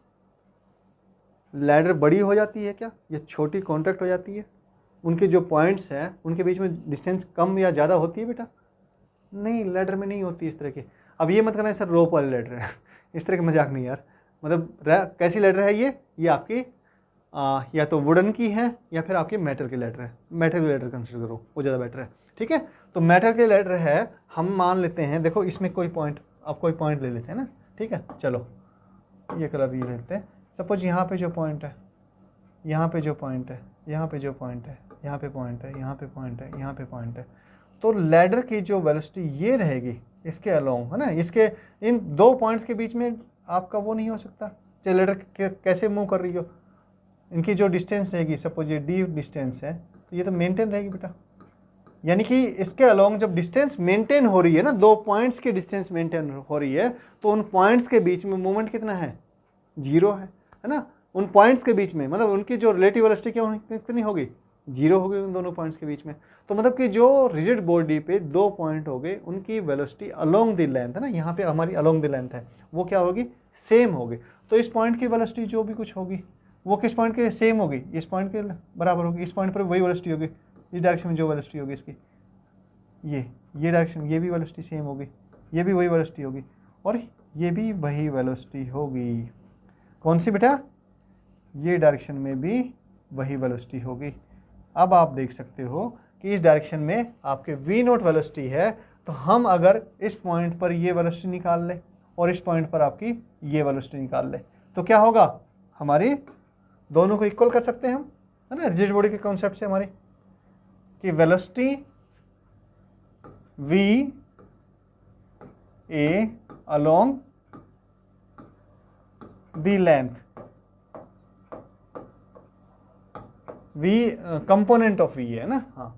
लैडर बड़ी हो जाती है क्या, ये छोटी कॉन्टैक्ट हो जाती है, उनके जो पॉइंट्स हैं उनके बीच में डिस्टेंस कम या ज़्यादा होती है बेटा, नहीं, लैडर में नहीं होती इस तरह की। अब ये मत करना सर रोप वाली लैडर है इस तरह का मजाक नहीं यार। मतलब कैसी लैडर है ये आपकी या तो वुडन की है या फिर आपकी मेटल की लैडर है। मेटल की लैडर कंसिडर करो, वो ज़्यादा बेटर है, ठीक है। तो मेटल की लैडर है, हम मान लेते हैं, देखो इसमें कोई पॉइंट, आप कोई पॉइंट ले लेते हैं ना, ठीक है। चलो ये कलर ये लेते हैं, सपोज यहाँ पे जो पॉइंट है, यहाँ पे जो पॉइंट है, यहाँ पे जो पॉइंट है, यहाँ पे पॉइंट है, यहाँ पे पॉइंट है, यहाँ पे पॉइंट है, तो लैडर की जो वेलोसिटी ये रहेगी इसके अलोंग, है ना, इसके इन 2 पॉइंट्स के बीच में आपका वो नहीं हो सकता, चाहे लैडर कैसे मूव कर रही हो, इनकी जो डिस्टेंस रहेगी, सपोज ये डी डिस्टेंस है, तो ये तो मेंटेन रहेगी बेटा। यानी कि इसके अलोंग जब डिस्टेंस मेंटेन हो रही है ना, 2 पॉइंट्स की डिस्टेंस मेंटेन हो रही है, तो उन पॉइंट्स के बीच में मूवमेंट कितना है, 0 है ना। उन पॉइंट्स के बीच में मतलब उनकी जो रिलेटिव वेलोसिटी कितनी होगी, 0 होगी उन दोनों पॉइंट्स के बीच में। तो मतलब कि जो रिजिड बॉडी पे 2 पॉइंट हो गए, उनकी वेलोसिटी अलोंग द लेंथ है ना, यहाँ पे हमारी अलोंग द लेंथ है, वो क्या होगी, सेम होगी। तो इस पॉइंट की वेलोसिटी जो भी कुछ होगी वो किस पॉइंट के सेम होगी, इस पॉइंट के बराबर होगी, इस पॉइंट पर वही वेलोसिटी होगी, इस डायरेक्शन में जो वेलोसिटी होगी इसकी, ये डायरेक्शन, ये भी वेलोसिटी सेम होगी, ये भी वही वेलोसिटी होगी और ये भी वही वेलोसिटी होगी। कौन सी बेटा? ये डायरेक्शन में भी वही वेलोसिटी होगी। अब आप देख सकते हो कि इस डायरेक्शन में आपके v नोट वेलोसिटी है, तो हम अगर इस पॉइंट पर ये वेलोसिटी निकाल ले और इस पॉइंट पर आपकी ये वेलोसिटी निकाल ले तो क्या होगा? हमारी दोनों को इक्वल कर सकते हैं हम, है ना, रिजिड बॉडी के कॉन्सेप्ट से हमारी कि velocity v a along the length v component of v है ना, हाँ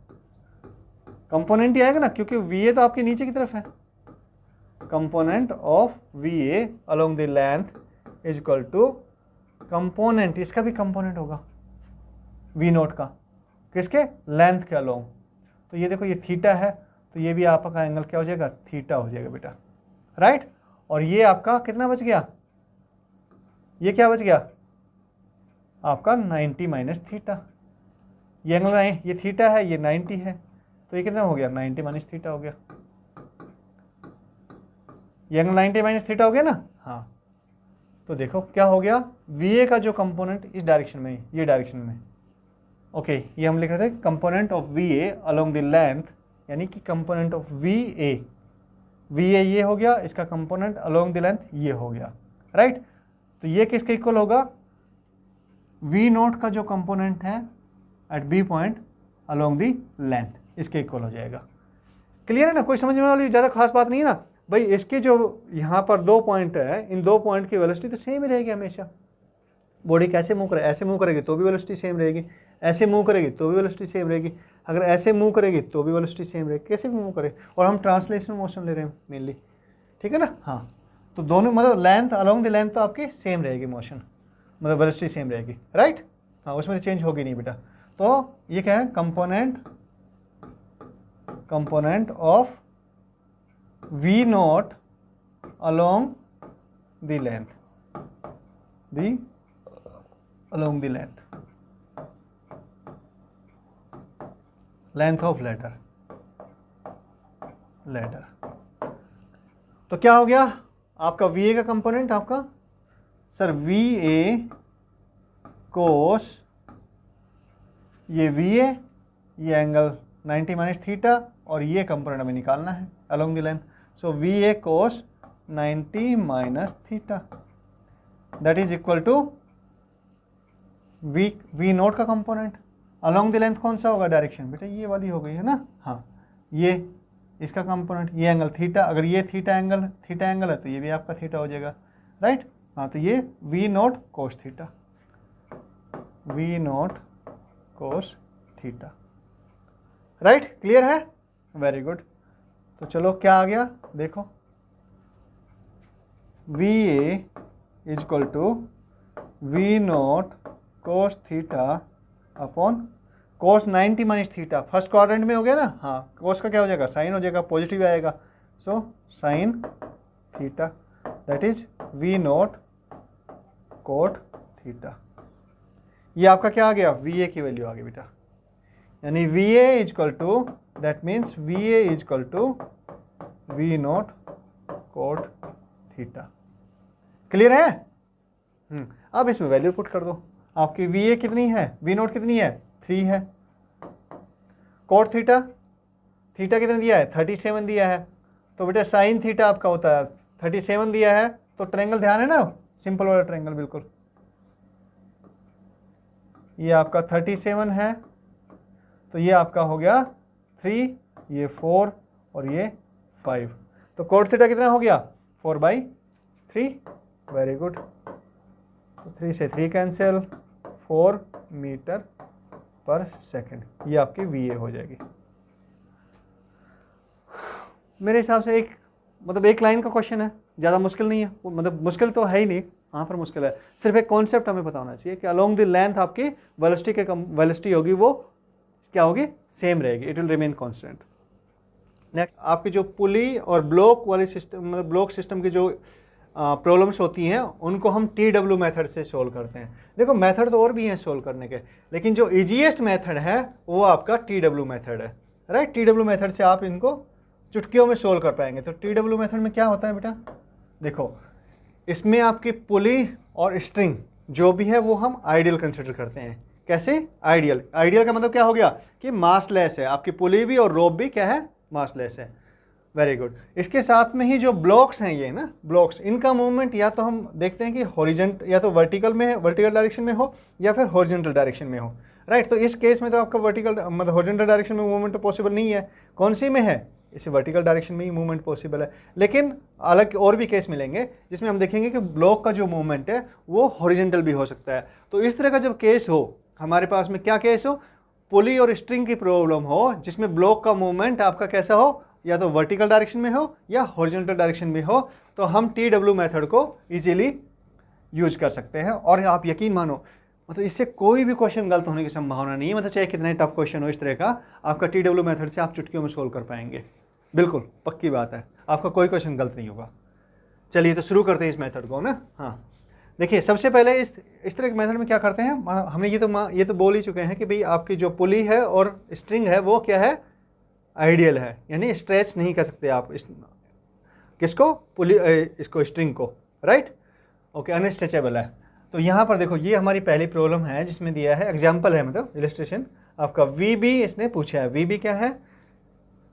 कंपोनेंट ही आएगा ना, क्योंकि va तो आपके नीचे की तरफ है। Component of va along the length is equal to component, इसका भी कंपोनेंट होगा v नोट का, किसके? लेंथ के अलोंग। तो ये देखो ये थीटा है, तो ये भी आपका एंगल क्या हो जाएगा? थीटा हो जाएगा बेटा, राइट। और ये आपका कितना बच गया? ये क्या बच गया? आपका 90 माइनस थीटा। ये एंगल ये थीटा है, ये 90 है, तो ये कितना हो गया? 90 माइनस थीटा हो गया। ये एंगल 90 माइनस थीटा हो गया ना, हाँ। तो देखो क्या हो गया? VA का जो कंपोनेंट इस डायरेक्शन में, ये डायरेक्शन में, ओके, ये हम लिख रहे थे component of VA along the length, यानी कि कंपोनेंट ऑफ VA ये हो गया, इसका कंपोनेंट अलोंग द लेंथ ये हो गया, राइट। तो ये किसके इक्वल होगा? V नोट का जो कंपोनेंट है at B point along the length, इसके इक्वल हो जाएगा। क्लियर है ना? कोई समझने वाली ज़्यादा खास बात नहीं है ना भाई। इसके जो यहाँ पर 2 पॉइंट है, इन 2 पॉइंट की वेलोसिटी तो सेम ही रहेगी हमेशा। बॉडी कैसे मूव करे, ऐसे मूव करेगी तो भी वेलोसिटी सेम रहेगी, ऐसे मूव करेगी तो भी वेलोसिटी सेम रहेगी, अगर ऐसे मूव करेगी तो भी वेलोसिटी सेम रहेगी, कैसे भी मूव करे। और हम ट्रांसलेशनल मोशन ले रहे हैं मेनली, ठीक है ना, हाँ। तो दोनों मतलब लेंथ अलोंग द लेंथ तो आपकी सेम रहेगी मोशन, मतलब वेलोसिटी सेम रहेगी, राइट, हाँ, उसमें तो चेंज होगी नहीं बेटा। तो ये क्या है? Component of V note along the length, along the length of ladder। तो क्या हो गया आपका VA का कंपोनेंट? आपका सर VA कोस ये VA, ये एंगल 90 माइनस थीटा, और ये कंपोनेंट हमें निकालना है along the length। So VA cos 90 minus theta that is equal to V naught का कंपोनेंट अलोंग द लेंथ कौन सा होगा? डायरेक्शन बेटा ये वाली हो गई है ना, हाँ, ये इसका कंपोनेंट, ये एंगल थीटा, अगर ये थीटा एंगल है तो ये भी आपका थीटा हो जाएगा, राइट, हाँ। तो ये V nought cos theta, V nought cos theta, right, clear है? Very good. तो चलो क्या आ गया देखो, VA is equal to V nought cos theta upon cos 90 minus theta. First quadrant में हो गया ना, हाँ, कोस का क्या हो जाएगा? साइन हो जाएगा, पॉजिटिव आएगा, so sine theta that is V naught cot theta. ये आपका क्या आ गया? VA की वैल्यू आ गई बेटा, यानी VA is equal to, that means VA is equal to V naught cot theta. Clear है? अब इसमें वैल्यू पुट कर दो। आपकी VA कितनी है? V नोट कितनी है? 3 है। कोट थीटा, थीटा कितना दिया है? 37 दिया है। तो बेटा साइन थीटा आपका होता है 37 दिया है, तो ट्रायंगल ध्यान है ना, सिंपल वाला ट्रायंगल बिल्कुल। ये आपका 37 है, तो ये आपका हो गया 3, ये 4 और ये 5। तो कोट थीटा कितना हो गया? 4/3। Very good. तो 3 से 3 कैंसिल, 4 मीटर पर सेकंड, ये आपकी VA हो जाएगी। मेरे हिसाब से एक लाइन का क्वेश्चन है, ज़्यादा मुश्किल नहीं है, मतलब मुश्किल तो है ही नहीं, कहाँ पर मुश्किल है, सिर्फ एक कॉन्सेप्ट हमें पता होना चाहिए कि अलोंग द लेंथ आपकी वेलोसिटी होगी वो क्या होगी? सेम रहेगी, it will remain constant. Next आपकी जो पुली और ब्लॉक वाले सिस्टम, मतलब ब्लॉक सिस्टम की जो प्रॉब्लम्स होती हैं उनको हम TW मेथड से सोल्व करते हैं। देखो मेथड तो और भी हैं सोल्व करने के, लेकिन जो ईजीएस्ट मेथड है वो आपका TW मेथड है, राइट। TW मेथड से आप इनको चुटकियों में सोल्व कर पाएंगे। तो TW मेथड में क्या होता है बेटा, देखो इसमें आपकी पुली और स्ट्रिंग जो भी है वो हम आइडियल कंसिडर करते हैं। कैसे? आइडियल। आइडियल का मतलब क्या हो गया कि मासलेस है, आपकी पुली भी और रोप भी क्या है, मासलेस है। Very good. इसके साथ में ही जो ब्लॉक्स हैं ये ना, ब्लॉक्स, इनका मूवमेंट या तो हम देखते हैं कि हॉरिजेंट या तो वर्टिकल में है, वर्टिकल डायरेक्शन में हो या फिर हॉरिजेंटल डायरेक्शन में हो, राइट। तो इस केस में तो आपका वर्टिकल मतलब हॉरिजेंटल डायरेक्शन में मूवमेंट तो पॉसिबल नहीं है। कौन सी में है? इसे वर्टिकल डायरेक्शन में ही मूवमेंट पॉसिबल है। लेकिन अलग और भी केस मिलेंगे जिसमें हम देखेंगे कि ब्लॉक का जो मूवमेंट है वो हॉरिजेंटल भी हो सकता है। तो इस तरह का जब केस हो हमारे पास में, क्या केस हो, पुली और स्ट्रिंग की प्रॉब्लम हो जिसमें ब्लॉक का मूवमेंट आपका कैसा हो, या तो वर्टिकल डायरेक्शन में हो या हॉरिजॉन्टल डायरेक्शन में हो, तो हम TW मेथड को इजीली यूज कर सकते हैं। और आप यकीन मानो मतलब इससे कोई भी क्वेश्चन गलत होने की संभावना नहीं है। मतलब चाहे कितना टफ क्वेश्चन हो इस तरह का, आपका TW मेथड से आप चुटकियों में सोल्व कर पाएंगे। बिल्कुल पक्की बात है, आपका कोई क्वेश्चन गलत नहीं होगा। चलिए तो शुरू करते हैं इस मेथड को ना। हाँ देखिए, सबसे पहले इस तरह के मेथड में क्या करते हैं, हमें ये तो बोल ही चुके हैं कि भाई आपकी जो पुली है और स्ट्रिंग है वो क्या है, आइडियल है, यानी स्ट्रेच नहीं कर सकते आप किसको, पुली इसको, स्ट्रिंग को, राइट। ओके, अनस्ट्रेचेबल है। तो यहाँ पर देखो ये हमारी पहली प्रॉब्लम है जिसमें दिया है, एग्जाम्पल है मतलब इलस्ट्रेशन आपका VB इसने पूछा है। VB क्या है?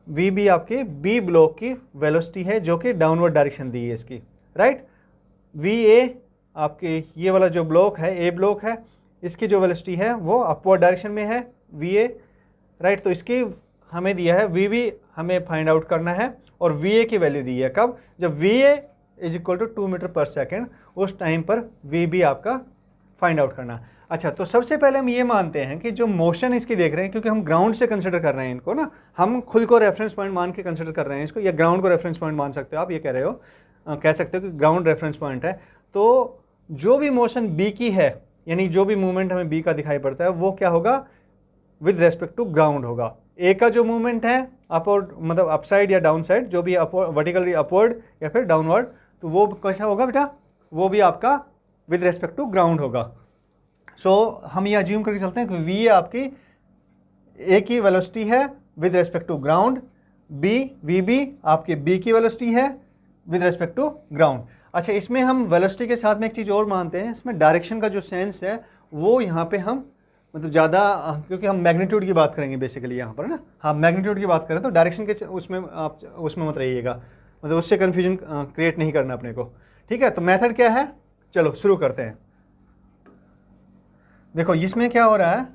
VB आपके B ब्लॉक की वेलोसिटी है जो कि डाउनवर्ड डायरेक्शन दी है इसकी, राइट। VA आपके ये वाला जो ब्लॉक है, A ब्लॉक है, इसकी जो वेलोसिटी है वो अपवर्ड डायरेक्शन में है VA, राइट। तो इसकी हमें दिया है VB हमें फाइंड आउट करना है और VA की वैल्यू दी है कब, जब VA is equal to 2 metre per second, उस टाइम पर VB आपका फाइंड आउट करना। अच्छा, तो सबसे पहले हम ये मानते हैं कि जो मोशन इसकी देख रहे हैं, क्योंकि हम ग्राउंड से कंसिडर कर रहे हैं इनको ना, हम खुद को रेफरेंस पॉइंट मान के कंसिडर कर रहे हैं इसको, या ग्राउंड को रेफरेंस पॉइंट मान सकते हो आप, ये कह रहे हो, कह सकते हो कि ग्राउंड रेफरेंस पॉइंट है। तो जो भी मोशन B की है, यानी जो भी मूवमेंट हमें B का दिखाई पड़ता है वो क्या होगा, विद रेस्पेक्ट टू ग्राउंड होगा। ए का जो मूवमेंट है अपवर्ड मतलब अपसाइड या डाउन साइड, जो भी वर्टिकली अपवर्ड या फिर डाउनवर्ड, तो वो कैसा होगा बेटा, वो भी आपका विद रेस्पेक्ट टू ग्राउंड होगा। सो हम ये अज्यूम करके चलते हैं कि V आपकी A की वेलोसिटी है with respect to ground, VB आपके B की वेलोसिटी है विद रेस्पेक्ट टू ग्राउंड। अच्छा, इसमें हम वेलोसिटी के साथ में एक चीज़ और मानते हैं, इसमें डायरेक्शन का जो सेंस है वो यहाँ पे हम मतलब ज़्यादा, क्योंकि हम मैग्नीट्यूड की बात करेंगे बेसिकली यहाँ पर ना, हाँ मैग्नीट्यूड की बात करें तो डायरेक्शन के उसमें आप उसमें मत रहिएगा, मतलब उससे कन्फ्यूजन क्रिएट नहीं करना अपने को, ठीक है। तो मेथड क्या है, चलो शुरू करते हैं। देखो इसमें क्या हो रहा है,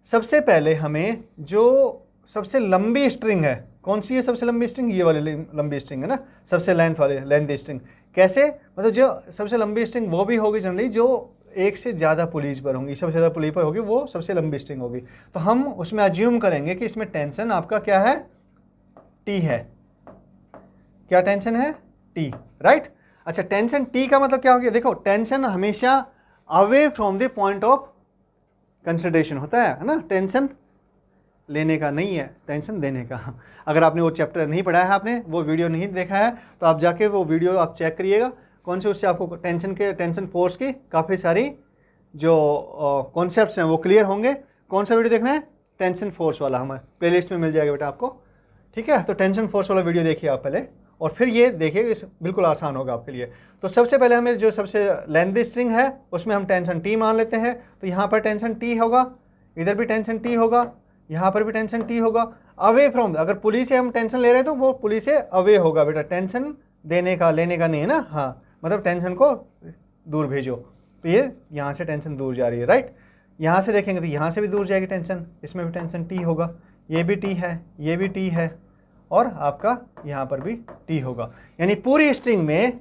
सबसे पहले हमें जो सबसे लंबी स्ट्रिंग है, कौन सी है सबसे लंबी स्ट्रिंग, ये वाली लंबी स्ट्रिंग है ना, सबसे लेंथ स्ट्रिंग। कैसे, मतलब जो सबसे लंबी स्ट्रिंग वो भी होगी जनरली जो एक से ज़्यादा पुलीज पर होंगी, सबसे ज़्यादा पुली पर होगी वो सबसे लंबी स्ट्रिंग होगी। तो हम उसमें अज्यूम करेंगे कि इसमें टेंशन आपका क्या है, T है। क्या टेंशन है, T, राइट। अच्छा, टेंशन T का मतलब क्या हो गया, देखो टेंशन हमेशा away from the point of consideration होता है ना, टेंशन लेने का नहीं है, टेंशन देने का। अगर आपने वो चैप्टर नहीं पढ़ा है, आपने वो वीडियो नहीं देखा है, तो आप जाके वो वीडियो आप चेक करिएगा, कौन से, उससे आपको टेंशन फोर्स की काफ़ी सारी जो कॉन्सेप्ट्स हैं वो क्लियर होंगे। कौन सा वीडियो देखना है, टेंशन फोर्स वाला, हमारे प्लेलिस्ट में मिल जाएगा बेटा आपको, ठीक है। तो टेंशन फोर्स वाला वीडियो देखिए आप पहले, और फिर ये देखिए, इस बिल्कुल आसान होगा आपके लिए। तो सबसे पहले हमें जो सबसे लेंथी स्ट्रिंग है उसमें हम टेंशन T मान लेते हैं। तो यहाँ पर टेंशन T होगा, इधर भी टेंशन T होगा, यहाँ पर भी टेंशन T होगा। अवे फ्रॉम, अगर पुली से हम टेंशन ले रहे हैं तो वो पुली से अवे होगा बेटा, टेंशन देने का लेने का नहीं है ना, हाँ मतलब टेंशन को दूर भेजो। तो ये यहाँ से टेंशन दूर जा रही है, राइट। यहाँ से देखेंगे तो यहाँ से भी दूर जाएगी टेंशन, इसमें भी टेंशन T होगा, ये भी T है, ये भी T है, और आपका यहाँ पर भी T होगा। यानी पूरी स्ट्रिंग में,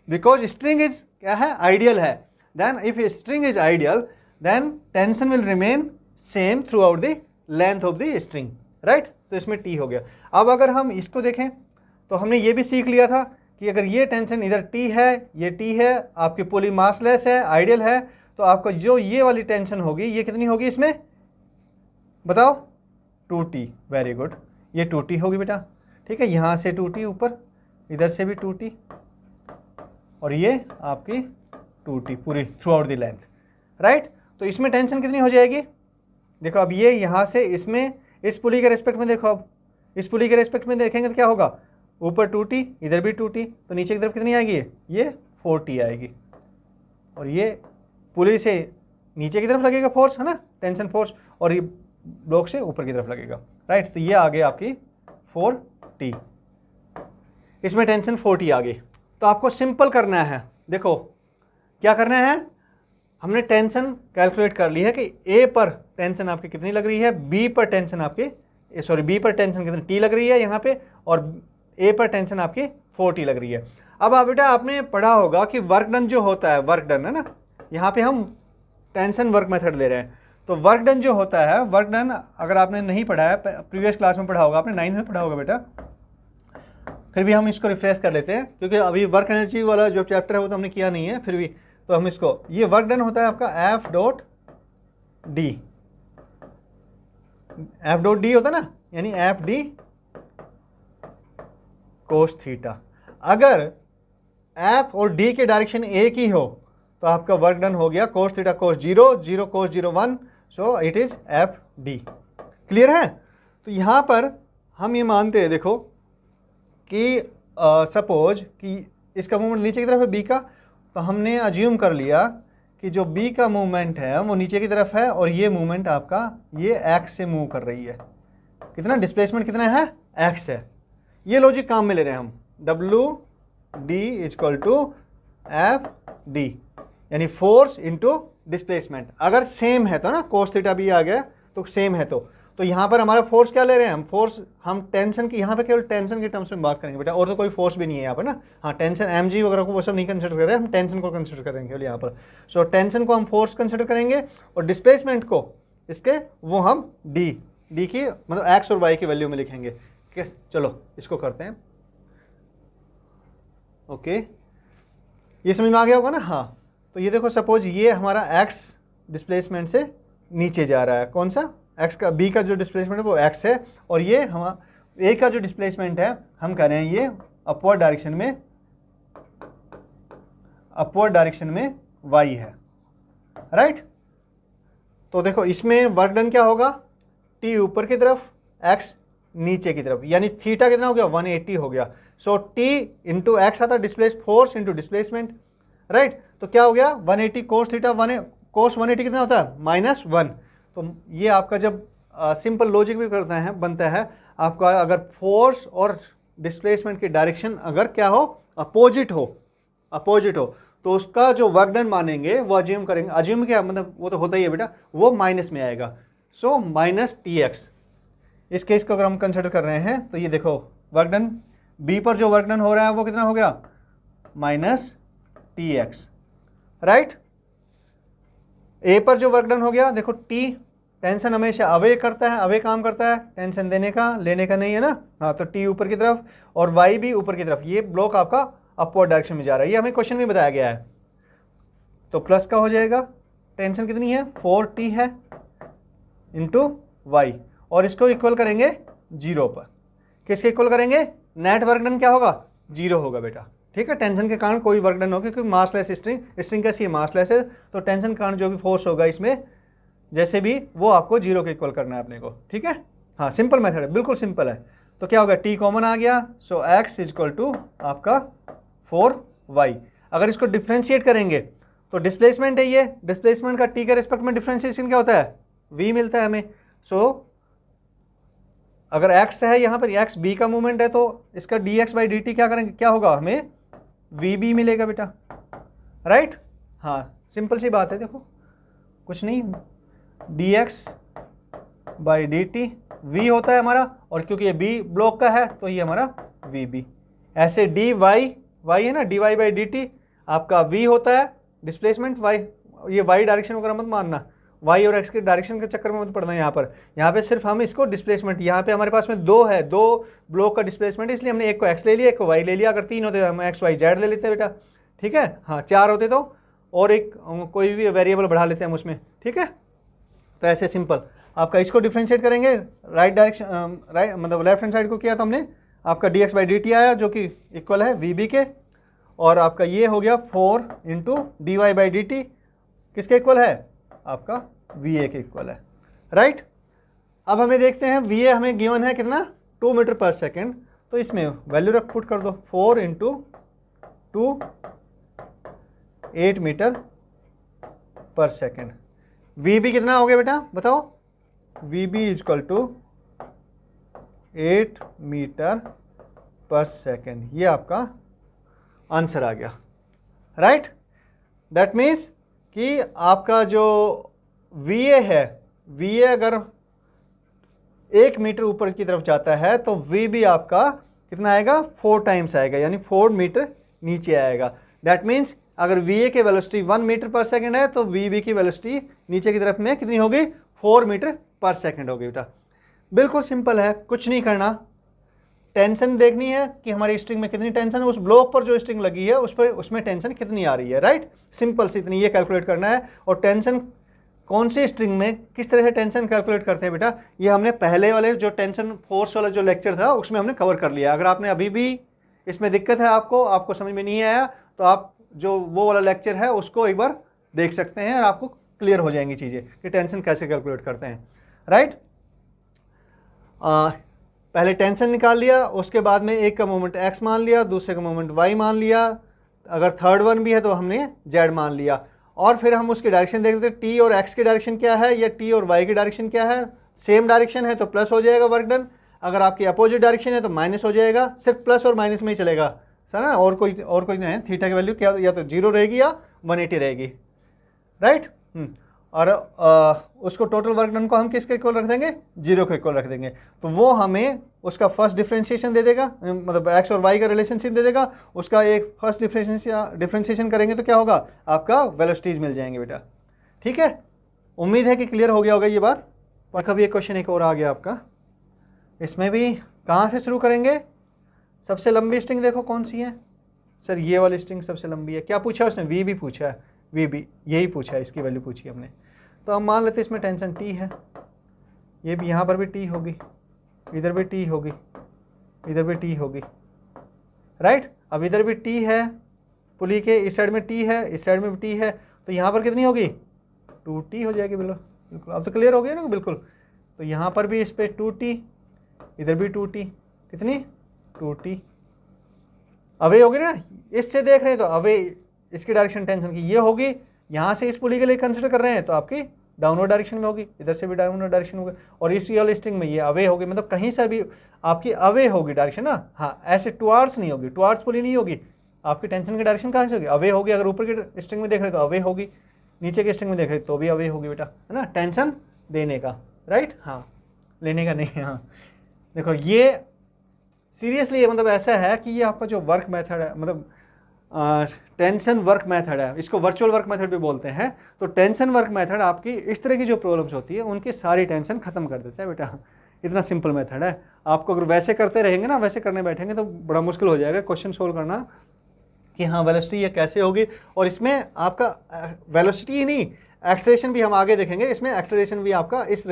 बिकॉज स्ट्रिंग इज क्या है, आइडियल है, then if string is ideal then tension will remain same throughout the length of the string, right. तो इसमें T हो गया। अब अगर हम इसको देखें तो हमने ये भी सीख लिया था कि अगर ये टेंशन इधर T है, ये T है, आपकी पुली मासलेस है, आइडियल है, तो आपको जो ये वाली टेंशन होगी ये कितनी होगी इसमें, बताओ, 2T। वेरी गुड, ये 2T होगी बेटा, ठीक है। यहाँ से 2T ऊपर, इधर से भी 2T, और ये आपकी 2T पूरी through out the length, right. तो इसमें टेंशन कितनी हो जाएगी, देखो अब ये यहाँ से इसमें इस पुली के रेस्पेक्ट में देखो, अब इस पुली के रेस्पेक्ट में देखेंगे तो क्या होगा, ऊपर 2t, इधर भी 2t, तो नीचे की तरफ कितनी आएगी, ये 4t आएगी। और ये पुली से नीचे की तरफ लगेगा फोर्स, है ना, टेंशन फोर्स, और ये ब्लॉक से ऊपर की तरफ लगेगा, राइट। तो ये आ गई आपकी 4t, इसमें टेंशन 4t आ गई। तो आपको सिंपल करना है, देखो क्या करना है, हमने टेंशन कैलकुलेट कर ली है कि ए पर टेंशन आपकी कितनी लग रही है, बी पर टेंशन आपकी बी पर टेंशन कितनी टी लग रही है यहाँ पे, और ए पर टेंशन आपकी 4t लग रही है। अब आप बेटा आपने पढ़ा होगा कि वर्क डन जो होता है, वर्क डन है ना, यहाँ पे हम टेंशन वर्क मेथड ले रहे हैं, तो वर्क डन जो होता है, वर्क डन अगर आपने नहीं पढ़ा है, प्रीवियस क्लास में पढ़ा होगा, आपने 9th में पढ़ा होगा बेटा, फिर भी हम इसको रिफ्रेश कर लेते हैं क्योंकि अभी वर्क एनर्जी वाला जो चैप्टर है वो तो हमने किया नहीं है, फिर भी तो हम इसको, ये वर्क डन होता है आपका एफ डॉट डी होता है ना, यानी एफ डी कोस थीटा। अगर एफ और डी के डायरेक्शन एक ही हो तो आपका वर्क डन हो गया cos theta cos 0, 0 cos 0 1, so it is F D. Clear है। तो यहाँ पर हम ये मानते हैं, देखो कि सपोज कि इसका मूवमेंट नीचे की तरफ है बी का, तो हमने अज्यूम कर लिया कि जो बी का मूवमेंट है वो नीचे की तरफ है और ये मूवमेंट आपका ये एक्स से मूव कर रही है। कितना डिस्प्लेसमेंट कितना है, एक्स है। ये लॉजिक काम में ले रहे हैं हम, W D is equal to F D, यानी फोर्स इंटू डिस्प्लेसमेंट। अगर सेम है तो ना, कोस थीटा भी आ गया तो सेम है तो यहाँ पर हमारा फोर्स क्या ले रहे हैं हम, फोर्स हम टेंशन की, यहाँ पे केवल टेंशन के टर्म्स में बात करेंगे बेटा, और तो कोई फोर्स भी नहीं है यहाँ पर ना। हाँ, टेंशन mg वगैरह को वो सब नहीं कंसिडर कर रहे हैं, हम टेंशन को कंसिडर करेंगे केवल यहाँ पर। सो टेंशन को हम फोर्स कंसिडर करेंगे और डिस्प्लेसमेंट को इसके वो हम डी की मतलब एक्स और वाई की वैल्यू में लिखेंगे। चलो इसको करते हैं। ओके, ये समझ में आ गया होगा ना। हाँ, तो ये देखो सपोज ये हमारा एक्स डिस्प्लेसमेंट से नीचे जा रहा है, कौन सा, एक्स का, बी का जो डिस्प्लेसमेंट है वो एक्स है, और ये हम ए का जो डिस्प्लेसमेंट है हम कह रहे हैं ये अपवर्ड डायरेक्शन में वाई है, राइट। तो देखो इसमें वर्क डन क्या होगा, टी ऊपर की तरफ, एक्स नीचे की तरफ, यानी थीटा कितना हो गया, 180 हो गया। सो टी इंटू एक्स आता displace force into displacement, right. तो क्या हो गया 180 कोस थीटा, कोस 180 कितना होता है, -1। तो ये आपका जब सिंपल लॉजिक भी करता है, बनता है आपका, अगर फोर्स और डिस्प्लेसमेंट की डायरेक्शन अगर क्या हो, अपोजिट हो, तो उसका जो वर्क डन मानेंगे वो अज्यूम करेंगे, अज्यूम क्या मतलब वो तो होता ही है बेटा, वो माइनस में आएगा। सो माइनस टी एक्स, इस केस को अगर हम कंसिडर कर रहे हैं तो ये देखो वर्क डन बी पर जो वर्क डन हो रहा है वो कितना हो गया, माइनस टी एक्स, राइट। ए पर जो वर्क डन हो गया, देखो टी टेंशन हमेशा अवे करता है, अवे काम करता है, टेंशन देने का लेने का नहीं है ना। हाँ, तो टी ऊपर की तरफ और वाई भी ऊपर की तरफ, ये ब्लॉक आपका अपवर्ड डायरेक्शन में जा रहा है, ये हमें क्वेश्चन में बताया गया है। तो प्लस का हो जाएगा, टेंशन कितनी है 4t है इंटू वाई, और इसको इक्वल करेंगे 0 पर। किसके इक्वल करेंगे, नेट वर्क डन क्या होगा, 0 होगा बेटा, ठीक है। टेंशन के कारण कोई वर्क डन होगा क्योंकि मासलेस स्ट्रिंग कैसी है, मासलेस है, तो टेंशन के कारण जो भी फोर्स होगा इसमें जैसे भी वो आपको 0 के इक्वल करना है अपने को, ठीक है। हाँ, सिंपल मेथड है, बिल्कुल सिंपल है। तो क्या होगा, टी कॉमन आ गया, सो x इक्वल टू आपका 4y। अगर इसको डिफ्रेंशिएट करेंगे तो डिस्प्लेसमेंट है ये, डिस्प्लेसमेंट का टी के रिस्पेक्ट में डिफ्रेंशिएशन क्या होता है, v मिलता है हमें। सो अगर x है यहाँ पर, x b का मूवमेंट है, तो इसका dx/dt क्या करेंगे, क्या होगा, हमें vb मिलेगा बेटा, राइट। हाँ, सिंपल सी बात है, देखो कुछ नहीं, dx/dt v होता है हमारा, और क्योंकि ये b ब्लॉक का है तो ये हमारा vb। ऐसे dy है ना, dy/dt आपका v होता है, डिस्प्लेसमेंट y, ये y डायरेक्शन वगैरह मत मानना, y और x के डायरेक्शन के चक्कर में मत पड़ना। यहाँ पे सिर्फ हम इसको डिस्प्लेसमेंट, यहाँ पे हमारे पास में 2 है, 2 ब्लॉक का डिस्प्लेसमेंट, इसलिए हमने एक को x ले लिया, एक को y ले लिया। अगर 3 होते तो हम x y z ले लेते बेटा, ठीक है। हाँ, 4 होते तो और एक कोई भी वेरिएबल बढ़ा लेते हैं हम उसमें, ठीक है। तो ऐसे सिंपल आपका इसको डिफ्रेंशिएट करेंगे, राइट डायरेक्शन, राइट मतलब लेफ्ट हैंड साइड को किया तो हमने आपका dx/dt आया जो कि इक्वल है vb के, और आपका ये हो गया 4 इंटू dy/dt किसके इक्वल है, आपका va के इक्वल है, राइट। अब हमें देखते हैं va हमें गिवन है कितना 2 मीटर पर सेकेंड, तो इसमें वैल्यू रख पुट कर दो 4 into 2 8 metre per second. V B कितना हो गया बेटा बताओ? V B is equal to 8 metre per second. ये आपका आंसर आ गया, राइट। दैट मीन्स कि आपका जो वी ए है, वी ए अगर 1 मीटर ऊपर की तरफ जाता है तो वी बी आपका कितना आएगा? 4 टाइम्स आएगा, यानी 4 मीटर नीचे आएगा। दैट मीन्स अगर वी ए की वेलोसिटी 1 मीटर पर सेकेंड है तो वी बी की वेलोसिटी नीचे की तरफ में कितनी होगी? 4 मीटर पर सेकेंड होगी बेटा। बिल्कुल सिंपल है, कुछ नहीं करना। टेंशन देखनी है कि हमारी स्ट्रिंग में कितनी टेंशन है, उस ब्लॉक पर जो स्ट्रिंग लगी है उस पर उसमें टेंशन कितनी आ रही है, राइट। सिंपल सी इतनी ये कैलकुलेट करना है। और टेंशन कौन सी स्ट्रिंग में किस तरह से टेंशन कैलकुलेट करते हैं बेटा, ये हमने पहले वाले जो टेंशन फोर्स वाला जो लेक्चर था उसमें हमने कवर कर लिया। अगर आपने अभी भी इसमें दिक्कत है, आपको समझ में नहीं आया, तो आप जो वो वाला लेक्चर है उसको एक बार देख सकते हैं और आपको क्लियर हो जाएंगी चीज़ें कि टेंशन कैसे कैलकुलेट करते हैं, राइट। पहले टेंशन निकाल लिया, उसके बाद में एक का मोमेंट x मान लिया, दूसरे का मोमेंट y मान लिया, अगर थर्ड वन भी है तो हमने z मान लिया। और फिर हम उसकी डायरेक्शन देख लेते हैं, t और x की डायरेक्शन क्या है या t और y की डायरेक्शन क्या है। सेम डायरेक्शन है तो प्लस हो जाएगा वर्क डन, अगर आपकी अपोजिट डायरेक्शन है तो माइनस हो जाएगा। सिर्फ प्लस और माइनस में ही चलेगा सर ना, और कोई नहीं है। थीटा की वैल्यू क्या या तो 0 रहेगी या 180 रहेगी, राइट। और उसको टोटल वर्क डन को हम किसके इक्वल रख देंगे? 0 के इक्वल रख देंगे। तो वो हमें उसका फर्स्ट डिफ्रेंशिएशन दे देगा, मतलब x और y का रिलेशनशिप दे देगा। उसका एक फर्स्ट डिफ्रेंशिएशन करेंगे तो क्या होगा? आपका वेलोसिटीज मिल जाएंगे बेटा, ठीक है। उम्मीद है कि क्लियर हो गया होगा ये बात। और कभी एक क्वेश्चन एक और आ गया आपका, इसमें भी कहाँ से शुरू करेंगे? सबसे लंबी स्ट्रिंग देखो कौन सी है सर? ये वाली स्ट्रिंग सबसे लंबी है। क्या पूछा उसने? वी बी पूछा है, वी बी यही पूछा है, इसकी वैल्यू पूछी हमने। तो हम मान लेते हैं इसमें टेंशन टी है, ये भी यहाँ पर भी टी होगी, इधर भी टी होगी, इधर भी टी होगी, राइट। अब इधर भी टी है, पुली के इस साइड में टी है, इस साइड में भी टी है, तो यहाँ पर कितनी होगी? 2t हो जाएगी। बिल्कुल अब तो क्लियर हो गया ना बिल्कुल। तो यहाँ पर भी इस पर 2t, इधर भी 2t, कितनी? 2t। अवे होगी ना, इससे देख रहे हैं तो अवे इसकी डायरेक्शन टेंशन की ये होगी। यहाँ से इस पुली के लिए कंसिडर कर रहे हैं तो आपकी डाउनवर्ड डायरेक्शन में होगी, इधर से भी डाउनवर्ड डायरेक्शन होगी। और इस वाले स्ट्रिंग में ये अवे होगी, मतलब कहीं से भी आपकी अवे होगी डायरेक्शन ना। हाँ, ऐसे टुवार्ड्स नहीं होगी, टुवार्ड्स पुली नहीं होगी। आपकी टेंशन की डायरेक्शन कहाँ से होगी? अवे होगी। अगर ऊपर की स्ट्रिंग में देख रहे तो अवे होगी, नीचे के स्ट्रिंग में देख रहे तो भी अवे होगी बेटा, है ना। टेंशन देने का, राइट, हाँ, लेने का नहीं। हाँ देखो ये सीरियसली ये मतलब ऐसा है कि ये आपका जो वर्क मेथड है, मतलब टेंशन वर्क मेथड है, इसको वर्चुअल वर्क मेथड भी बोलते हैं। तो टेंशन वर्क मेथड आपकी इस तरह की जो प्रॉब्लम्स होती है उनकी सारी टेंशन खत्म कर देता है बेटा। इतना सिंपल मेथड है। आपको अगर वैसे करते रहेंगे ना, वैसे करने बैठेंगे तो बड़ा मुश्किल हो जाएगा क्वेश्चन सोल्व करना कि हाँ वेलोसिटी ये कैसे होगी। और इसमें आपका वेलोसिटी ही नहीं, एक्सेलरेशन भी हम आगे देखेंगे। इसमें एक्सेलरेशन भी आपका इस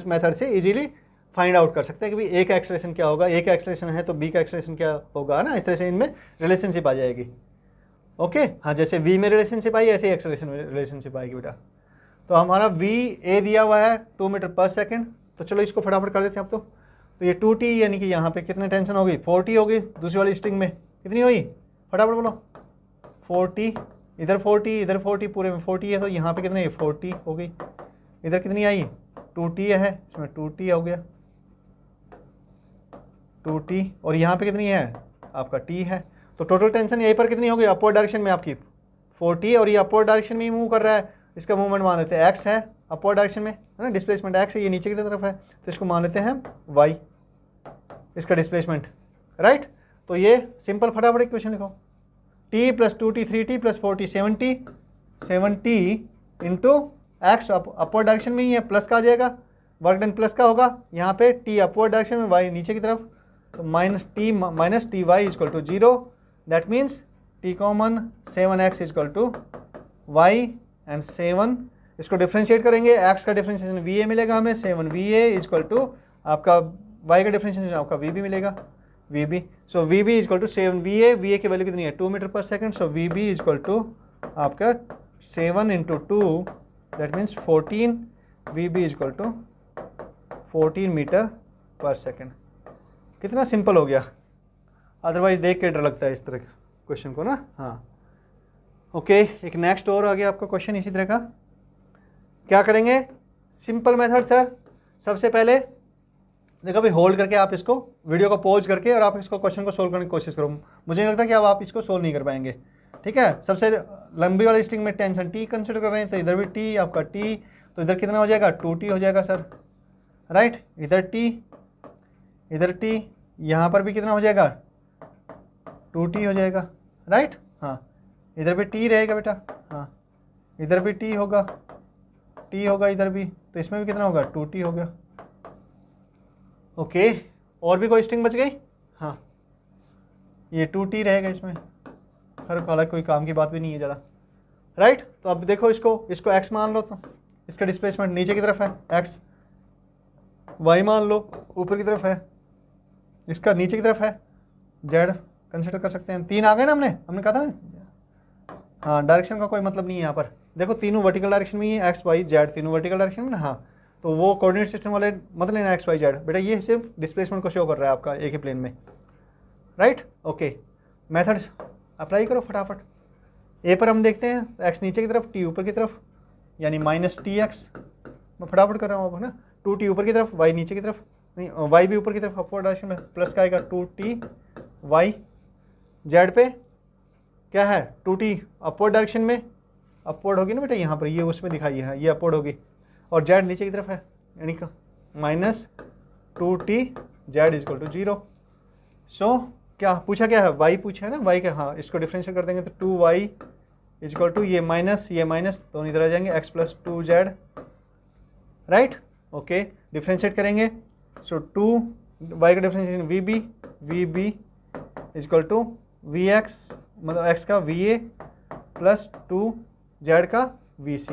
मेथड से इजीली फाइंड आउट कर सकते हैं कि भाई एक एक्सेलरेशन क्या होगा, एक एक्सेलरेशन है तो बी का एक्सेलरेशन क्या होगा ना। इस तरह से इनमें रिलेशनशिप आ जाएगी। ओके हाँ, जैसे v में रिलेशनशिप आई ऐसे एक्सेलरेशन में रिलेशनशिप आएगी बेटा। तो हमारा v a दिया हुआ है 2 मीटर पर सेकेंड। तो चलो इसको फटाफट कर देते हैं अब तो ये 2t यानी कि यहाँ पे कितने टेंशन होगी? 4t होगी। दूसरी वाली स्ट्रिंग में कितनी हुई? फटाफट बोलो। 4t, इधर 4t, इधर 4t, पूरे में 4t है तो यहाँ पे कितनी 4t हो गई। इधर कितनी आई? 2t है, इसमें 2t हो गया 2t। और यहाँ पे कितनी है? आपका t है। तो टोटल टेंशन यहीं पर कितनी होगी? अपवर्ड डायरेक्शन में आपकी 4t, और ये अपवर्ड डायरेक्शन में ही मूव कर रहा है। इसका मूवमेंट मान लेते हैं x है अपवर्ड डायरेक्शन में, है ना। डिस्प्लेसमेंट x है, ये नीचे की तरफ है तो इसको मान लेते हैं y, इसका डिस्प्लेसमेंट, राइट। तो ये सिंपल फटाफट इक्वेशन लिखो। t plus 2t 3t plus 4t 7t into x upward direction में ही है, प्लस का आ जाएगा, वर्क डन प्लस का होगा। यहाँ पे t अपवर्ड डायरेक्शन में, y नीचे की तरफ, तो minus T Y is equal to 0। That means t common 7x is equal to y and 7। इसको डिफ्रेंशिएट करेंगे, x का डिफ्रेंशिएशन va मिलेगा हमें, 7va इजक्वल टू आपका y का डिफ्रेंशिएशन आपका vb मिलेगा, vb। So vb is equal to 7va, va की वैल्यू कितनी है? 2 metre per second. So vb is equal to आपका 7 into 2 that means 14, vb is equal to 14 metre per second. कितना सिंपल हो गया, अदरवाइज देख के डर लगता है इस तरह के क्वेश्चन को ना। हाँ ओके, एक नेक्स्ट और आ गया आपका क्वेश्चन इसी तरह का। क्या करेंगे, सिंपल मेथड सर। सबसे पहले देखो भाई, होल्ड करके आप इसको वीडियो को पॉज करके और आप इसको क्वेश्चन को सोल्व करने की कोशिश करो। मुझे नहीं लगता कि अब आप इसको सोल्व नहीं कर पाएंगे, ठीक है। सबसे लंबी वाली स्ट्रिंग में टेंशन टी कंसिडर कर रहे हैं, तो इधर भी टी, आपका टी, तो इधर कितना हो जाएगा 2t हो जाएगा सर, राइट। इधर टी, इधर टी, यहाँ पर भी कितना हो जाएगा 2t हो जाएगा, राइट। हाँ इधर भी टी रहेगा बेटा, हाँ इधर भी टी होगा, टी होगा इधर भी, तो इसमें भी कितना होगा 2t हो गया। ओके, और भी कोई स्ट्रिंग बच गई, हाँ ये 2t रहेगा इसमें, खैर हालांकि कोई काम की बात भी नहीं है ज़्यादा, राइट। तो अब देखो इसको x मान लो, तो इसका डिस्प्लेसमेंट नीचे की तरफ है, x, y मान लो ऊपर की तरफ है, इसका नीचे की तरफ है, z कंसिडर कर सकते हैं। 3 आ गए ना, हमने कहा था ना। हाँ डायरेक्शन का कोई मतलब नहीं है यहाँ पर, देखो तीनों वर्टिकल डायरेक्शन में ही है, x y z तीनों वर्टिकल डायरेक्शन में ना। हाँ तो वो कोऑर्डिनेट सिस्टम वाले मत लेना x y z बेटा, ये सिर्फ डिस्प्लेसमेंट को शो कर रहा है आपका एक ही प्लेन में, राइट। ओके, मेथड अप्लाई करो फटाफट। ए पर हम देखते हैं x नीचे की तरफ, t ऊपर की तरफ, यानी -tx, मैं फटाफट कर रहा हूँ अब ना। 2t ऊपर की तरफ, y नीचे की तरफ, नहीं y भी ऊपर की तरफ अपवर्ड डायरेक्शन में, प्लस का आएगा 2t y, z पे क्या है 2t अपवर्ड डायरेक्शन में, अपवर्ड होगी ना बेटा यहाँ पर, ये उसमें दिखाई है, ये अपवर्ड होगी, और z नीचे की तरफ है, यानी का -2t z इजक्वल टू 0। सो क्या पूछा, क्या है y पूछा है ना, y का, हाँ इसको डिफरेंशिएट कर देंगे तो 2y इजक्वल टू ये माइनस दोनों इधर आ जाएंगे, x plus 2z, right. Okay, differentiate करेंगे, सो 2y का differentiation vb is equal to vx, मतलब x का va प्लस 2z का vc।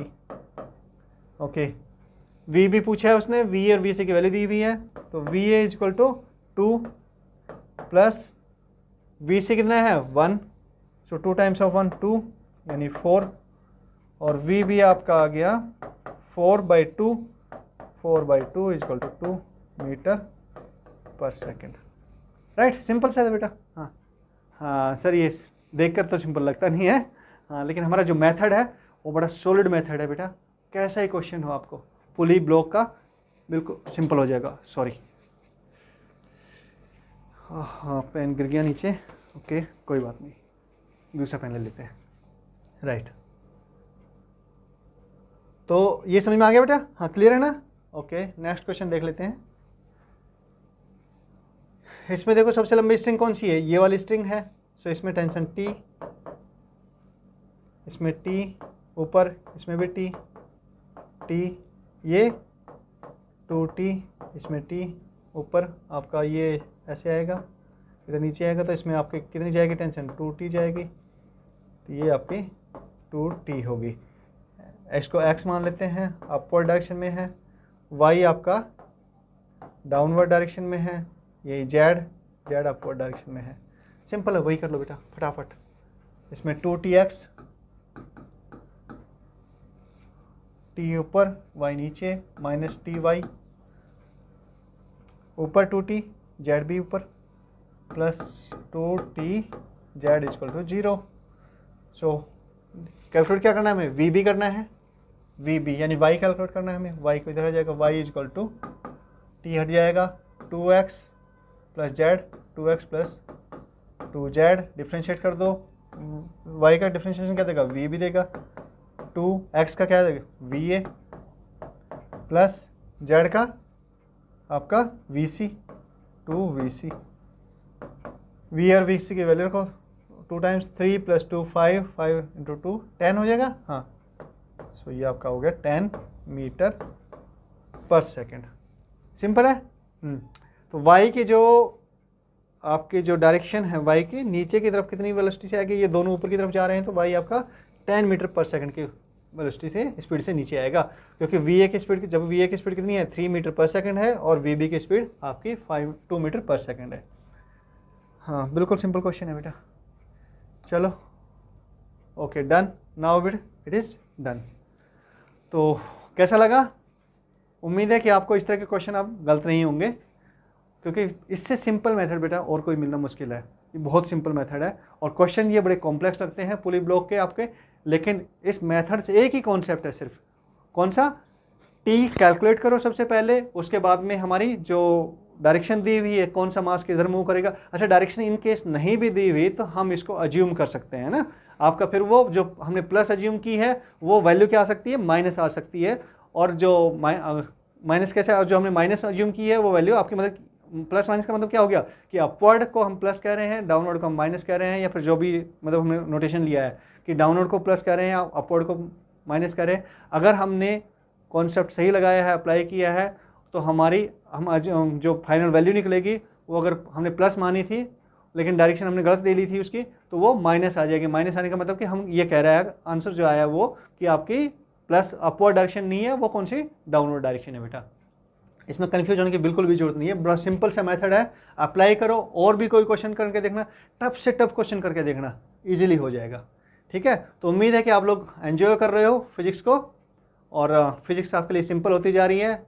ओके, vb पूछा है उसने, va और vc की वैल्यू दी हुई है, तो va is equal to 2 plus vc कितना है 1, सो 2 टाइम्स ऑफ 1 2 यानी 4, और vb आपका आ गया 4/2 equal to 2 metre per second, right. Simple सा है बेटा। हाँ हाँ सर, ये देखकर तो सिंपल लगता नहीं है, हाँ लेकिन हमारा जो मेथड है वो बड़ा सॉलिड मेथड है बेटा। कैसा ही क्वेश्चन हो आपको पुली ब्लॉक का, बिल्कुल सिंपल हो जाएगा। सॉरी, हाँ पेन गिर गया नीचे, ओके कोई बात नहीं, दूसरा पेन ले लेते हैं, राइट। तो ये समझ में आ गया बेटा, हाँ क्लियर है ना। ओके, नेक्स्ट क्वेश्चन देख लेते हैं। इसमें देखो सबसे लंबी स्ट्रिंग कौन सी है, ये वाली स्ट्रिंग है, सो इसमें टेंशन t, इसमें t ऊपर, इसमें भी t, ये 2t, इसमें t ऊपर, आपका ये ऐसे आएगा, इधर नीचे आएगा, तो इसमें आपके कितनी जाएगी टेंशन 2t जाएगी, तो ये आपकी 2t होगी। इसको x मान लेते हैं, अपवर्ड डायरेक्शन में है, y आपका डाउनवर्ड डायरेक्शन में है, यही z अपवर्ड डायरेक्शन में है। सिंपल है, वही कर लो बेटा फटाफट। इसमें 2tx, t ऊपर y नीचे, माइनस ty ऊपर 2t, z भी ऊपर, plus 2t z is equal to 0। So calculate क्या करना है हमें, vb करना है, vb यानी y कैलकुलेट करना है हमें, y को इधर आ जाएगा, y इजक्वल टू t हट जाएगा 2x plus z, 2x plus 2z, differentiate कर दो, y का डिफ्रेंशिएशन क्या देगा v भी देगा, 2x का क्या देगा va प्लस z का आपका vc, 2vc, v और vc की वैल्यू रखो, 2 टाइम्स 3 प्लस 2 5, 5 इंटू 2 10 हो जाएगा, हाँ। सो ये आपका हो गया 10 मीटर पर सेकेंड। सिंपल है। तो y की जो आपकी जो डायरेक्शन है, y की नीचे की तरफ कितनी वेलोसिटी से आएगी, ये दोनों ऊपर की तरफ जा रहे हैं, तो y आपका 10 मीटर पर सेकंड की वेलोसिटी से स्पीड से नीचे आएगा, क्योंकि va की स्पीड, जब va की स्पीड कितनी है 3 मीटर पर सेकंड है, और vb की स्पीड आपकी 2 मीटर पर सेकंड है। हाँ बिल्कुल सिंपल क्वेश्चन है बेटा। चलो ओके, डन नाउ बेटा, इट इज़ डन। तो कैसा लगा, उम्मीद है कि आपको इस तरह के क्वेश्चन आप गलत नहीं होंगे। क्योंकि इससे सिंपल मेथड बेटा और कोई मिलना मुश्किल है। ये बहुत सिंपल मेथड है और क्वेश्चन ये बड़े कॉम्प्लेक्स लगते हैं पुली ब्लॉक के आपके, लेकिन इस मेथड से एक ही कॉन्सेप्ट है सिर्फ, कौन सा, टी कैलकुलेट करो सबसे पहले, उसके बाद में हमारी जो डायरेक्शन दी हुई है कौन सा मास किधर मूव करेगा। अच्छा डायरेक्शन इन केस नहीं भी दी हुई तो हम इसको अज्यूम कर सकते हैं ना आपका, फिर वो जो हमने प्लस अज्यूम की है वो वैल्यू क्या आ सकती है, माइनस आ सकती है, और जो माइनस कैसे, जो हमने माइनस अज्यूम की है वो वैल्यू आपकी मतलब प्लस माइनस का मतलब क्या हो गया कि अपवर्ड को हम प्लस कह रहे हैं, डाउनवर्ड को हम माइनस कह रहे हैं, या फिर जो भी मतलब हमने नोटेशन लिया है कि डाउनवर्ड को प्लस कह रहे हैं या अपवर्ड को माइनस कह रहे हैं। अगर हमने कॉन्सेप्ट सही लगाया है, अप्लाई किया है, तो हमारी हम जो फाइनल वैल्यू निकलेगी वो अगर हमने प्लस मानी थी लेकिन डायरेक्शन हमने गलत दे ली थी उसकी, तो वो माइनस आ जाएगी। माइनस आने का मतलब कि हम ये कह रहे हैं आंसर जो आया वो कि आपकी प्लस अपवर्ड डायरेक्शन नहीं है, वो कौन सी, डाउनवर्ड डायरेक्शन है बेटा। इसमें कन्फ्यूज होने की बिल्कुल भी जरूरत नहीं है, बड़ा सिंपल सा मेथड है, अप्लाई करो। और भी कोई क्वेश्चन करके देखना, टफ से टफ क्वेश्चन करके देखना, ईजिली हो जाएगा। ठीक है, तो उम्मीद है कि आप लोग एंजॉय कर रहे हो फिजिक्स को, और फिजिक्स आपके लिए सिंपल होती जा रही है।